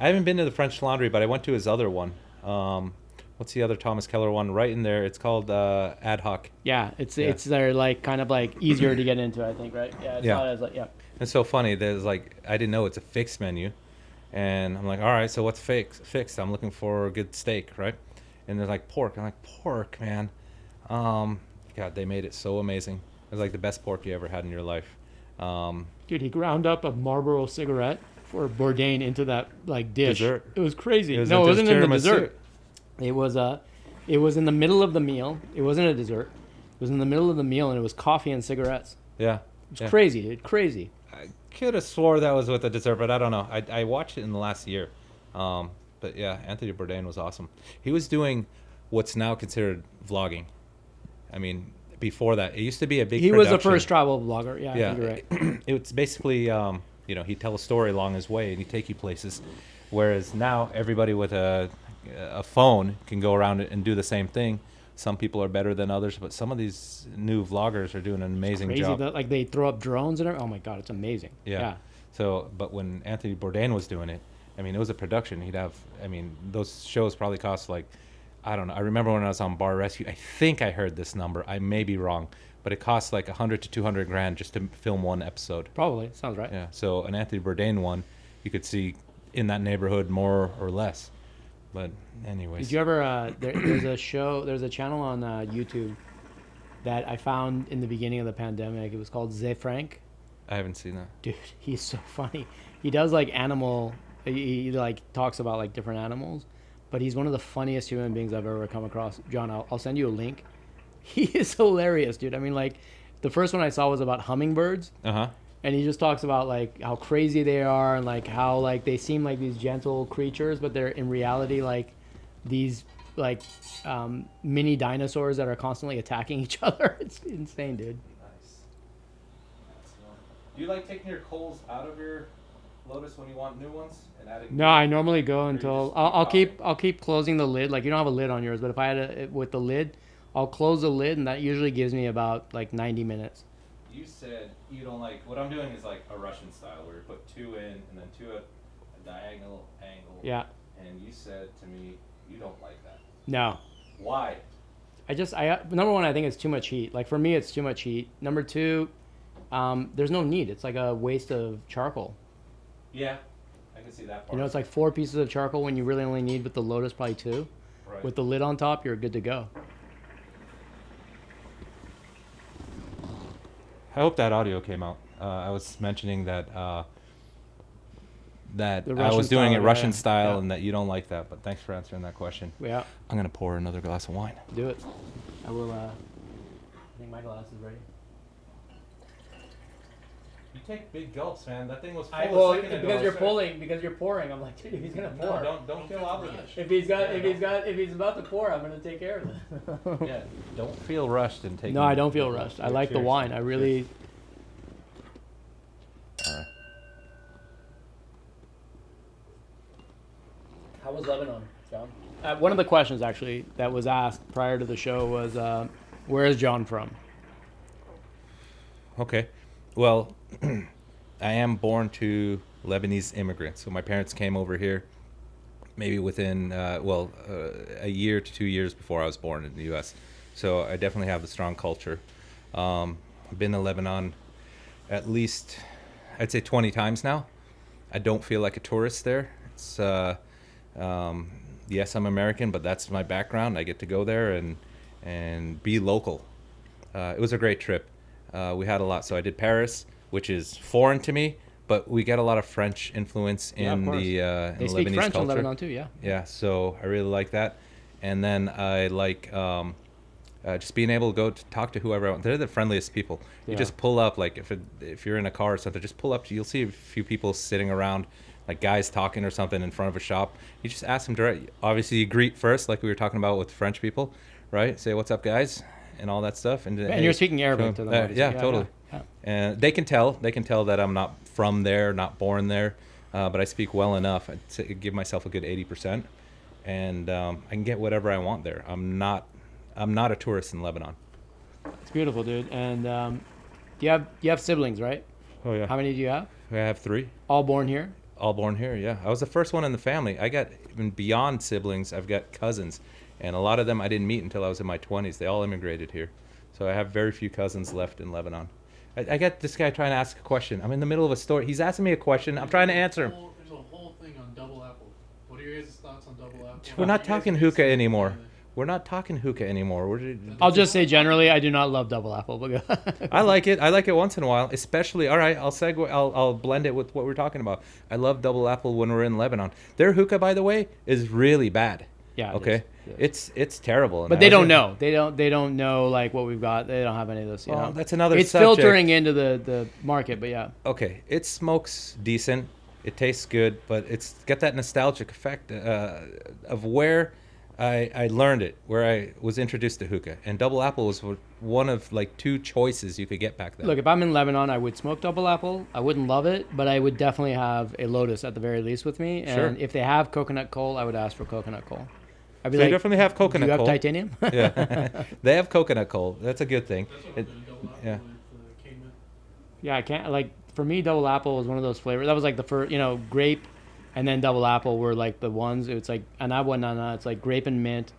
I haven't been to the French Laundry, but I went to his other one. What's the other Thomas Keller one? Right in there. It's called Ad Hoc. Yeah, it's they're like kind of like easier to get into, I think, right? Yeah, it's not as like, yeah. It's so funny. There's like, I didn't know it's a fixed menu. And I'm like, all right, so what's fixed? I'm looking for a good steak, right? And they're like, pork. I'm like, pork, man. God, they made it so amazing. It was like the best pork you ever had in your life. Dude, he ground up a Marlboro cigarette for Bourdain into that like dish. Dessert. It was crazy. It was no, it wasn't in the tiramisu. dessert. It was in the middle of the meal. It wasn't a dessert. It was in the middle of the meal, and it was coffee and cigarettes. Yeah. It's Yeah. crazy, dude. Crazy. I could have swore that was with the dessert, but I don't know. I watched it in the last year. But yeah, Anthony Bourdain was awesome. He was doing what's now considered vlogging. I mean, before that, it used to be a big He was the production. first travel vlogger. Yeah, Yeah. you're right. It's basically, he'd tell a story along his way and he'd take you places. Whereas now everybody with a phone can go around and do the same thing. Some people are better than others, but some of these new vloggers are doing an amazing Crazy job. that like they throw up drones and everything. Oh my god, it's amazing. Yeah. So, but when Anthony Bourdain was doing it, I mean, it was a production. He'd have, I mean, those shows probably cost like, I don't know. I remember when I was on Bar Rescue, I think I heard this number. I may be wrong, but it cost like 100 to 200 grand just to film one episode. Probably sounds right. Yeah. So an Anthony Bourdain one, you could see in that neighborhood more or less. But anyways. Did you ever? There's a channel on YouTube that I found in the beginning of the pandemic. It was called Ze Frank. I haven't seen that. Dude, he's so funny. He does like animal. He like talks about like different animals, but he's one of the funniest human beings I've ever come across. John, I'll send you a link. He is hilarious, dude. I mean, like, the first one I saw was about hummingbirds. Uh-huh. And he just talks about like how crazy they are and like how like they seem like these gentle creatures, but they're in reality like these like mini dinosaurs that are constantly attacking each other. It's insane, dude. Nice. Do you like taking your coals out of your Lotus when you want new ones and adding? No, I normally go until just I'll keep keep I'll keep closing the lid. Like you don't have a lid on yours, but if I had it with the lid, I'll close the lid, and that usually gives me about like 90 minutes. You said you don't like, what I'm doing is like a Russian style where you put two in and then two at a diagonal angle. Yeah. And you said to me, you don't like that. No. Why? Number one, I think it's too much heat. Like for me, it's too much heat. Number two, there's no need. It's like a waste of charcoal. Yeah, I can see that part. You know, it's like 4 pieces of charcoal when you really only need with the Lotus probably 2. Right. With the lid on top, you're good to go. I hope that audio came out. I was mentioning that that The I Russian was doing style, it Russian yeah. style Yeah. and that you don't like that. But thanks for answering that question. Yeah, I'm gonna pour another glass of wine. do it. I will. I think my glass is ready. You take big gulps, man. That thing was full Because you're pouring. I'm like, dude, if he's gonna pour. No, don't feel obligated. If he's about to pour, I'm gonna take care of it. Yeah, don't feel rushed and take. No, I don't feel rushed. I like the wine. I really. All right. How was Lebanon, John? One of the questions actually that was asked prior to the show was, where is John from? Okay. Well, I am born to Lebanese immigrants. So my parents came over here maybe within, a year to 2 years before I was born in the U.S. So I definitely have the strong culture. I've been to Lebanon at least, I'd say 20 times now. I don't feel like a tourist there. It's, yes, I'm American, but that's my background. I get to go there and be local. It was a great trip. We had a lot. So I did Paris, which is foreign to me, but we get a lot of French influence in the in They the speak Lebanese French culture. in Lebanon too, yeah. Yeah, so I really like that. And then I like just being able to go to talk to whoever I want. They're the friendliest people. You Yeah. just pull up, like if you're in a car or something, just pull up. You'll see a few people sitting around, like guys talking or something in front of a shop. You just ask them direct. Obviously, you greet first, like we were talking about with French people, right? Say, "What's up, guys?" and all that stuff. And And you're speaking Arabic to them. obviously. yeah, totally. Yeah. And they can tell that I'm not from there, not born there, but I speak well enough. I'd give myself a good 80%, and I can get whatever I want there. I'm not a tourist in Lebanon. It's beautiful, dude. And you have siblings, right? Oh yeah. How many do you have? I have 3, All born here? all born here. Yeah, I was the first one in the family. I got even beyond siblings. I've got cousins, and a lot of them I didn't meet until I was in my 20s. They all immigrated here, so I have very few cousins left in Lebanon. I got this guy trying to ask a question. I'm in the middle of a story. He's asking me a question. I'm trying to answer him. There's a whole thing on double apple. What are your guys' thoughts on double apple? We're not You guys talking can hookah say anymore. anything. We're not talking hookah anymore. I'll just say generally, I do not love double apple. But I like it. I like it once in a while, especially. All right, I'll segue. I'll blend it with what we're talking about. I love double apple when we're in Lebanon. Their hookah, by the way, is really bad. Yeah. it Okay, is. it's terrible. But they don't know. They don't know like what we've got. They don't have any of this. You Well, know, that's another It's subject. filtering into the market, but yeah. Okay, it smokes decent. It tastes good, but it's got that nostalgic effect of where I learned it, where I was introduced to hookah. And double apple was one of like 2 choices you could get back then. Look, if I'm in Lebanon, I would smoke double apple. I wouldn't love it, but I would definitely have a Lotus at the very least with me. And Sure. if they have coconut coal, I would ask for coconut coal. I'd be They like, definitely have do coconut you have coal. titanium? Yeah, they have coconut coal. That's a good thing. That's what It- the double apple yeah. with Cayman. Yeah, I can't like for me double apple was one of those flavors. That was like the first, grape and then double apple were like the ones. It's like anagua nana, it's like grape and mint,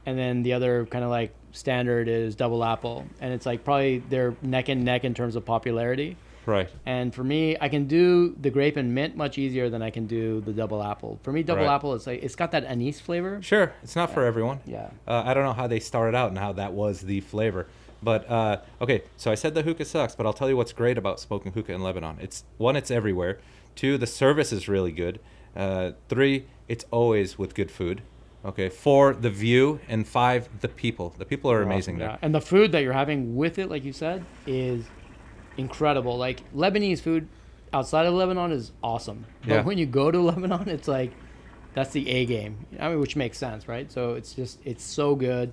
and then the other kind of like standard is double apple. And it's like probably they're neck and neck in terms of popularity. Right. And for me, I can do the grape and mint much easier than I can do the double apple. For me, double Right. apple, it's like it's got that anise flavor. Sure, it's not for everyone. Yeah. I don't know how they started out and how that was the flavor. But okay, so I said the hookah sucks, but I'll tell you what's great about smoking hookah in Lebanon. It's 1, it's everywhere. 2, the service is really good. 3, it's always with good food. Okay. 4, the view, and 5, the people. The people are amazing Yeah. there. And the food that you're having with it, like you said, is incredible. Like Lebanese food outside of Lebanon is awesome. But Yeah. when you go to Lebanon, it's like that's the A game. I mean, which makes sense, right? So it's so good.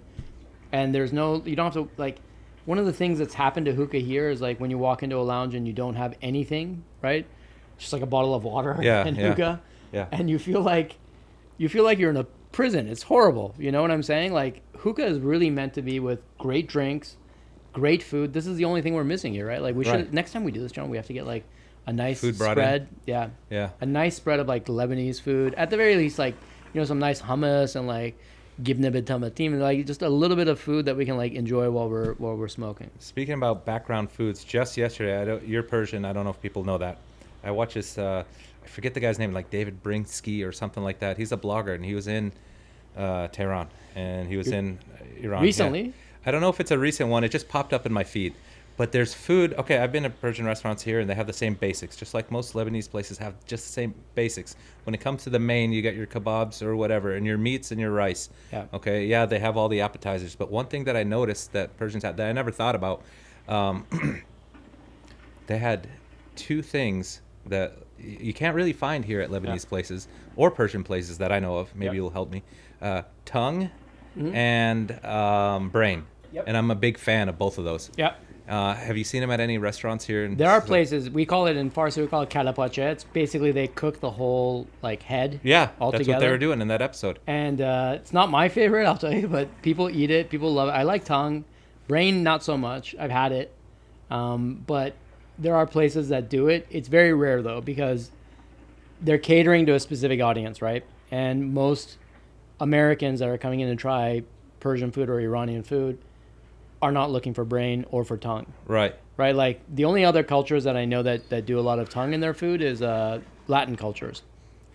And you don't have to like one of the things that's happened to hookah here is like when you walk into a lounge and you don't have anything, right? Just like a bottle of water Yeah, and yeah, hookah. yeah. And you feel like you're in a prison. It's horrible. You know what I'm saying? Like hookah is really meant to be with great drinks, great food. This is the only thing we're missing here, right? Like we should Right. next time we do this, John, we have to get like a nice Food brought in. spread. Yeah. Yeah. A nice spread of like Lebanese food. At the very least, like, some nice hummus and like gibna b'tamatim and like just a little bit of food that we can like enjoy while we're smoking. Speaking about background foods, just yesterday, you're Persian. I don't know if people know that. I watched this. I forget the guy's name, like David Brinsky or something like that. He's a blogger, and he was in Tehran, and he was in Iran. Recently? Yeah. I don't know if it's a recent one. It just popped up in my feed. But there's food. Okay, I've been to Persian restaurants here, and they have the same basics, just like most Lebanese places have just the same basics. When it comes to the main, you got your kebabs or whatever, and your meats and your rice. Yeah. Okay, yeah, they have all the appetizers. But one thing that I noticed that Persians had that I never thought about, they had 2 things that you can't really find here at Lebanese places or Persian places that I know of. Maybe you'll help me. Tongue and brain. Yep. And I'm a big fan of both of those. Yeah. Have you seen them at any restaurants here? There are places, we call it in Farsi, we call it kalapache. It's basically they cook the whole like head. Yeah, all that's together. what they were doing in that episode. And it's not my favorite, I'll tell you, but people eat it. People love it. I like tongue. Brain, not so much. I've had it. But there are places that do it. It's very rare, though, because they're catering to a specific audience, right? And most Americans that are coming in to try Persian food or Iranian food are not looking for brain or for tongue, Right. right? Like the only other cultures that I know that do a lot of tongue in their food is Latin cultures,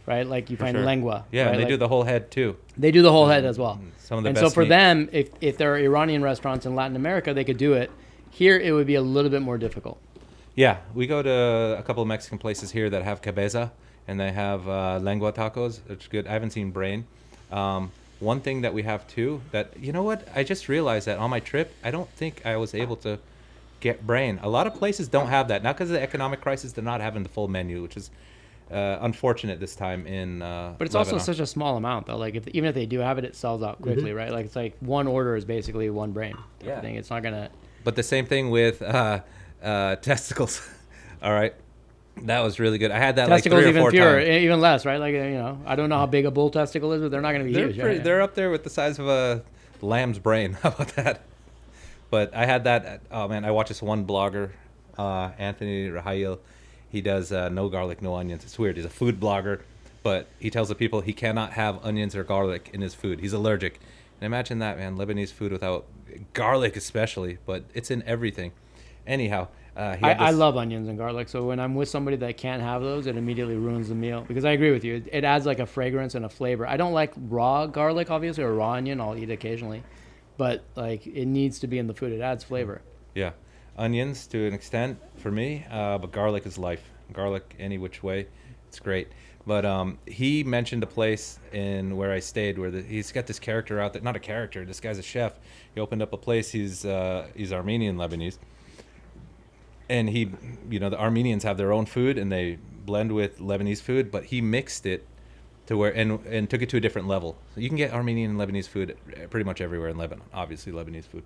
right? Like you find sure. lengua. Yeah, right? and they Like, do the whole head too. They do the whole head as well. Some of the And best so for meat. them, if there are Iranian restaurants in Latin America, they could do it. Here, it would be a little bit more difficult. Yeah, we go to a couple of Mexican places here that have cabeza, and they have lengua tacos, which is good. I haven't seen brain. One thing that we have too, that, you know what, I just realized that on my trip, I don't think I was able to get brain. A lot of places don't have that. Not because of the economic crisis, they're not having the full menu, which is unfortunate this time in But it's Lebanon. also such a small amount, though. Like, even if they do have it, it sells out quickly, right? Like, it's like one order is basically one brain. Yeah. Thing. It's not going to... But the same thing with testicles. All right. That was really good. I had that Testicles like 3 or even 4 fewer, times. even less, right? Like, I don't know how big a bull testicle is, but they're not going to be They're, huge. pretty, right? they're up there with the size of a lamb's brain. How about that? But I had that. Oh man, I watched this one blogger, Anthony Rahail. He does no garlic, no onions. It's weird. He's a food blogger, but he tells the people he cannot have onions or garlic in his food. He's allergic. And imagine that, man. Lebanese food without garlic, especially, but it's in everything. Anyhow, I love onions and garlic, so when I'm with somebody that can't have those, it immediately ruins the meal. Because I agree with you, it adds like a fragrance and a flavor. I don't like raw garlic, obviously, or raw onion. I'll eat occasionally, but like it needs to be in the food. It adds flavor. Yeah, onions to an extent for me, but garlic is life. Garlic any which way. It's great. But he mentioned a place in where I stayed where he's got this character out there. Not a character. This guy's a chef. He opened up a place. He's Armenian Lebanese, and the Armenians have their own food and they blend with Lebanese food. But he mixed it to where and took it to a different level. So you can get Armenian and Lebanese food pretty much everywhere in Lebanon. Obviously, Lebanese food.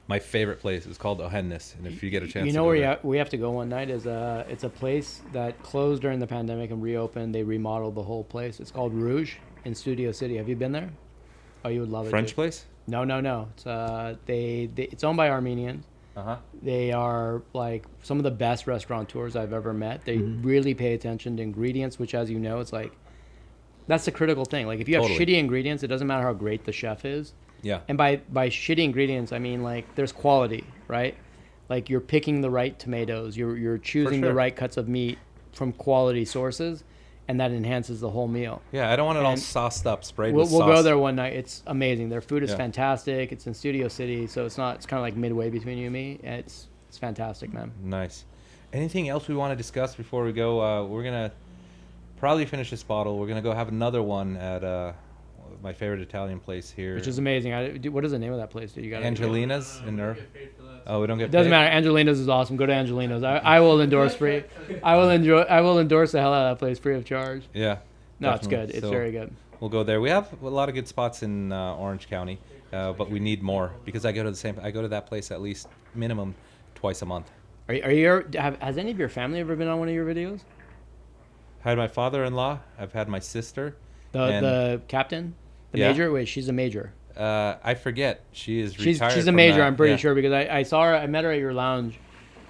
My favorite place is called Ohennis, and if you get a chance, we have to go one night is it's a place that closed during the pandemic and reopened. They remodeled the whole place. It's called Rouge in Studio City. Have you been there? Oh, you would love it. French place? No. It's it's owned by Armenians. They are like some of the best restaurateurs I've ever met. They really pay attention to ingredients, which, as you know, it's like that's the critical thing. Like if you have shitty ingredients, it doesn't matter how great the chef is. Yeah. And by shitty ingredients, I mean like there's quality, right? Like you're picking the right tomatoes, you're choosing the right cuts of meat from quality sources, and that enhances the whole meal. Yeah, I don't want it all sauced up, sprayed with sauce. We'll go there one night. It's amazing. Their food is fantastic. It's in Studio City, so it's kind of like midway between you and me. It's fantastic, man. Nice. Anything else we want to discuss before we go? We're gonna probably finish this bottle. We're gonna go have another one at my favorite Italian place here, which is amazing. What is the name of that place? You got Angelina's in there. Oh, we don't get. It doesn't matter. Angelina's is awesome. Go to Angelina's. I will endorse free. I will endorse the hell out of that place free of charge. Yeah. No, it's good. It's very good. We'll go there. We have a lot of good spots in Orange County, but we need more because I go to that place at least minimum twice a month. Has any of your family ever been on one of your videos? I had my father-in-law. I've had my sister. The captain. The major? Wait, she's a major. I forget. She is retired. She's a major, I'm pretty sure, because I saw her. I met her at your lounge,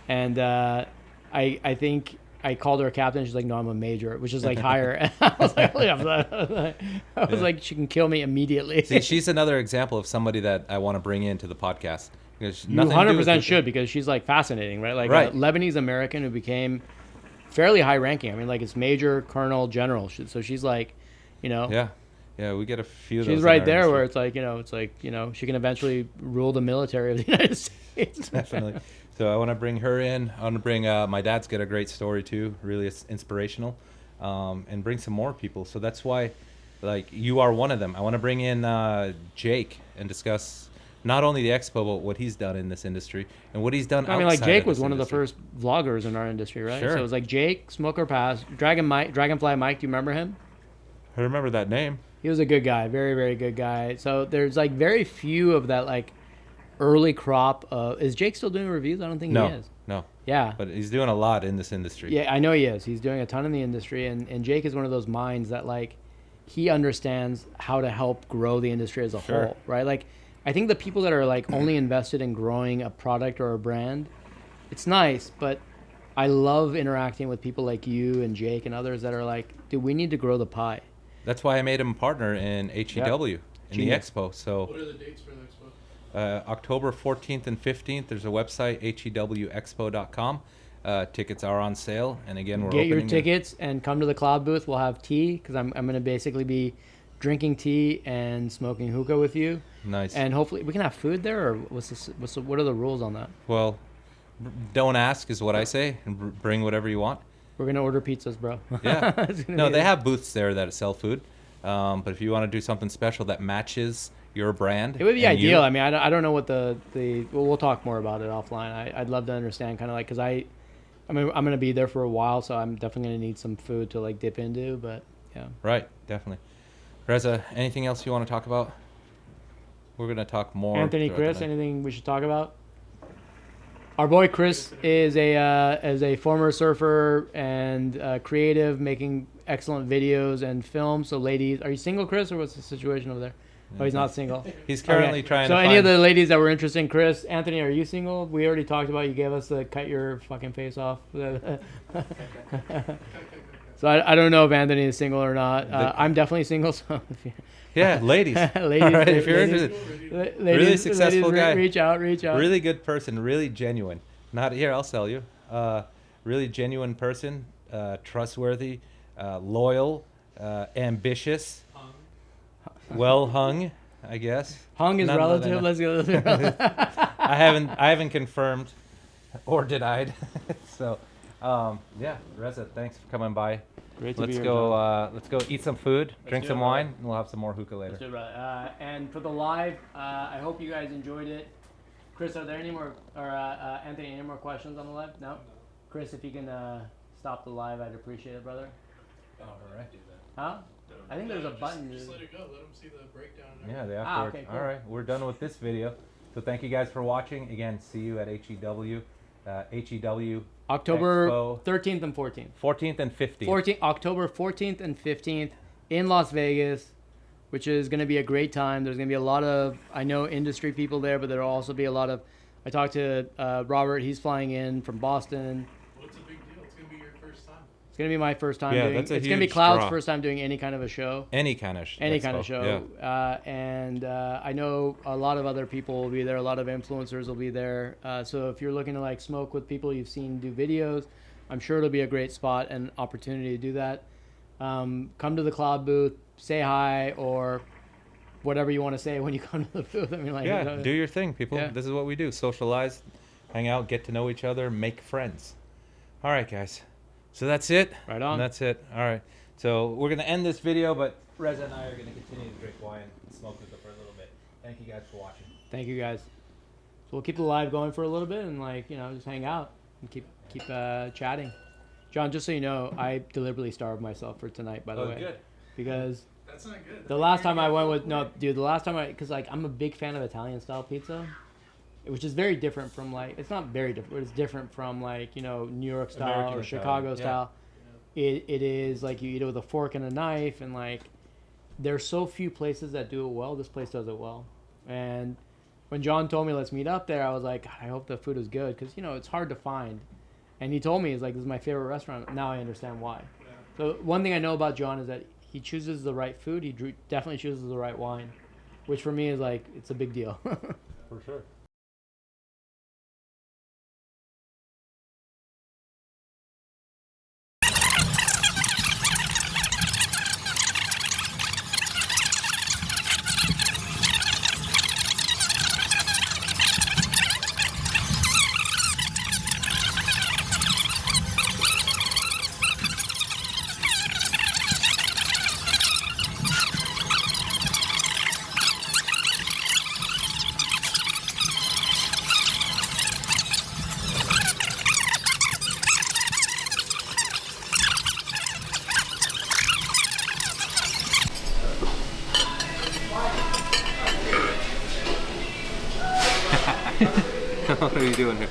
and I think I called her a captain. She's like, "No, I'm a major," which is like higher. And I was like, I was like, she can kill me immediately. See, she's another example of somebody that I want to bring into the podcast. You 100% should, because she's like fascinating, right? Like a Lebanese American who became fairly high ranking. I mean, like it's major, colonel, general. So she's like, Yeah, we get a few of those. She's right there where it's like, she can eventually rule the military of the United States. Definitely. So I want to bring her in. I want to bring, my dad's got a great story too, really inspirational, and bring some more people. So that's why, like, you are one of them. I want to bring in Jake and discuss not only the expo, but what he's done in this industry and what he's done outside. I mean, like Jake was one of the first vloggers in our industry, right? Sure. So it was like Jake, Smoker Pass, Dragonfly Mike. Do you remember him? I remember that name. He was a good guy, very, very good guy. So there's like very few of that like early crop. Is Jake still doing reviews? I don't think he is. No. Yeah. But he's doing a lot in this industry. Yeah, I know he is. He's doing a ton in the industry. And Jake is one of those minds that like he understands how to help grow the industry as a whole, right? Like I think the people that are like only invested in growing a product or a brand, it's nice, but I love interacting with people like you and Jake and others that are like, dude, we need to grow the pie. That's why I made him a partner in HEW in the expo. So what are the dates for the expo? October 14th and 15th. There's a website, hewexpo.com. Tickets are on sale, and again, we're get your tickets and come to the Cloud booth. We'll have tea because I'm going to basically be drinking tea and smoking hookah with you. Nice. And hopefully we can have food there, or what are the rules on that? Well, don't ask is what I say, and bring whatever you want. We're going to order pizzas, bro. Yeah. No, they have booths there that sell food. But if you want to do something special that matches your brand. It would be ideal. I mean, I don't know what well, we'll talk more about it offline. I'd love to understand kind of like, because I'm going to be there for a while, so I'm definitely going to need some food to like dip into, but yeah. Right, definitely. Reza, anything else you want to talk about? We're going to talk more. Anthony, Chris, anything we should talk about? Our boy Chris is a former surfer and creative, making excellent videos and films. So ladies, are you single, Chris, or what's the situation over there? Oh, he's not single. He's currently trying to So any of the ladies that were interested in Chris, Anthony, are you single? We already talked about, you gave us the cut your fucking face off. So I don't know if Anthony is single or not. I'm definitely single. So yeah, ladies. Ladies, all right, if you're interested. Really successful guy. Reach out. Really good person. Really genuine. Not here. I'll sell you. Really genuine person. Trustworthy. Loyal. Ambitious. Well hung, I guess. Hung is relative. Let's go. I haven't confirmed or denied. So Yeah, Reza, thanks for coming by. Great to Let's be here. go. John. Let's go eat some food, drink do some it, brother. wine, and we'll have some more hookah later. Let's do it, brother. And for the live, I hope you guys enjoyed it. Chris, are there any more, or Anthony, any more questions on the live? No? Chris, if you can stop the live, I'd appreciate it, brother. All right. Huh? I think there's a button. Just let it go. Let them see the breakdown. And Yeah, everything. the afterwards. okay, cool. All right, we're done with this video. So thank you guys for watching. Again, see you at HEW. HEW October Expo. 13th and 14th. 14th and 15th. October 14th and 15th in Las Vegas, which is going to be a great time. There's going to be a lot of, I know, industry people there, but there will also be a lot of, I talked to Robert, he's flying in from Boston. Well, it's a big deal. It's gonna be your first time. It's going to be my first time Yeah, doing, that's a it's going to be huge Cloud's draw. first time doing any kind of a show. Any kind of Any kind of expo, show. Yeah. And I know a lot of other people will be there. A lot of influencers will be there. So if you're looking to like smoke with people you've seen do videos, I'm sure it'll be a great spot and opportunity to do that. Come to the Cloud booth, say hi, or whatever you want to say when you come to the booth. I mean, like, Yeah, do your thing, people. Yeah. This is what we do. Socialize, hang out, get to know each other, make friends. All right, guys. So that's it. Right on. That's it. All right. So we're going to end this video, but Reza and I are going to continue to drink wine and smoke hookah for a little bit. Thank you guys for watching. Thank you guys. So we'll keep the live going for a little bit and like, you know, just hang out and keep chatting. John, just so you know, I deliberately starved myself for tonight, by the way. Good. Because That's not good. the last time I went with, no, dude, the last time because like I'm a big fan of Italian style pizza, which is very different from like, it's not very different, but it's different from like, you know, New York style American or Italian, Chicago yeah. style. It is like you eat it with a fork and a knife, and like there's so few places that do it well. This place does it well. And when John told me let's meet up there, I was like, God, I hope the food is good, because you know it's hard to find. And he told me, he's like, this is my favorite restaurant. Now I understand why. Yeah. So one thing I know about John is that he chooses the right food. He definitely chooses the right wine, which for me is like, it's a big deal. For sure. What are you doing here?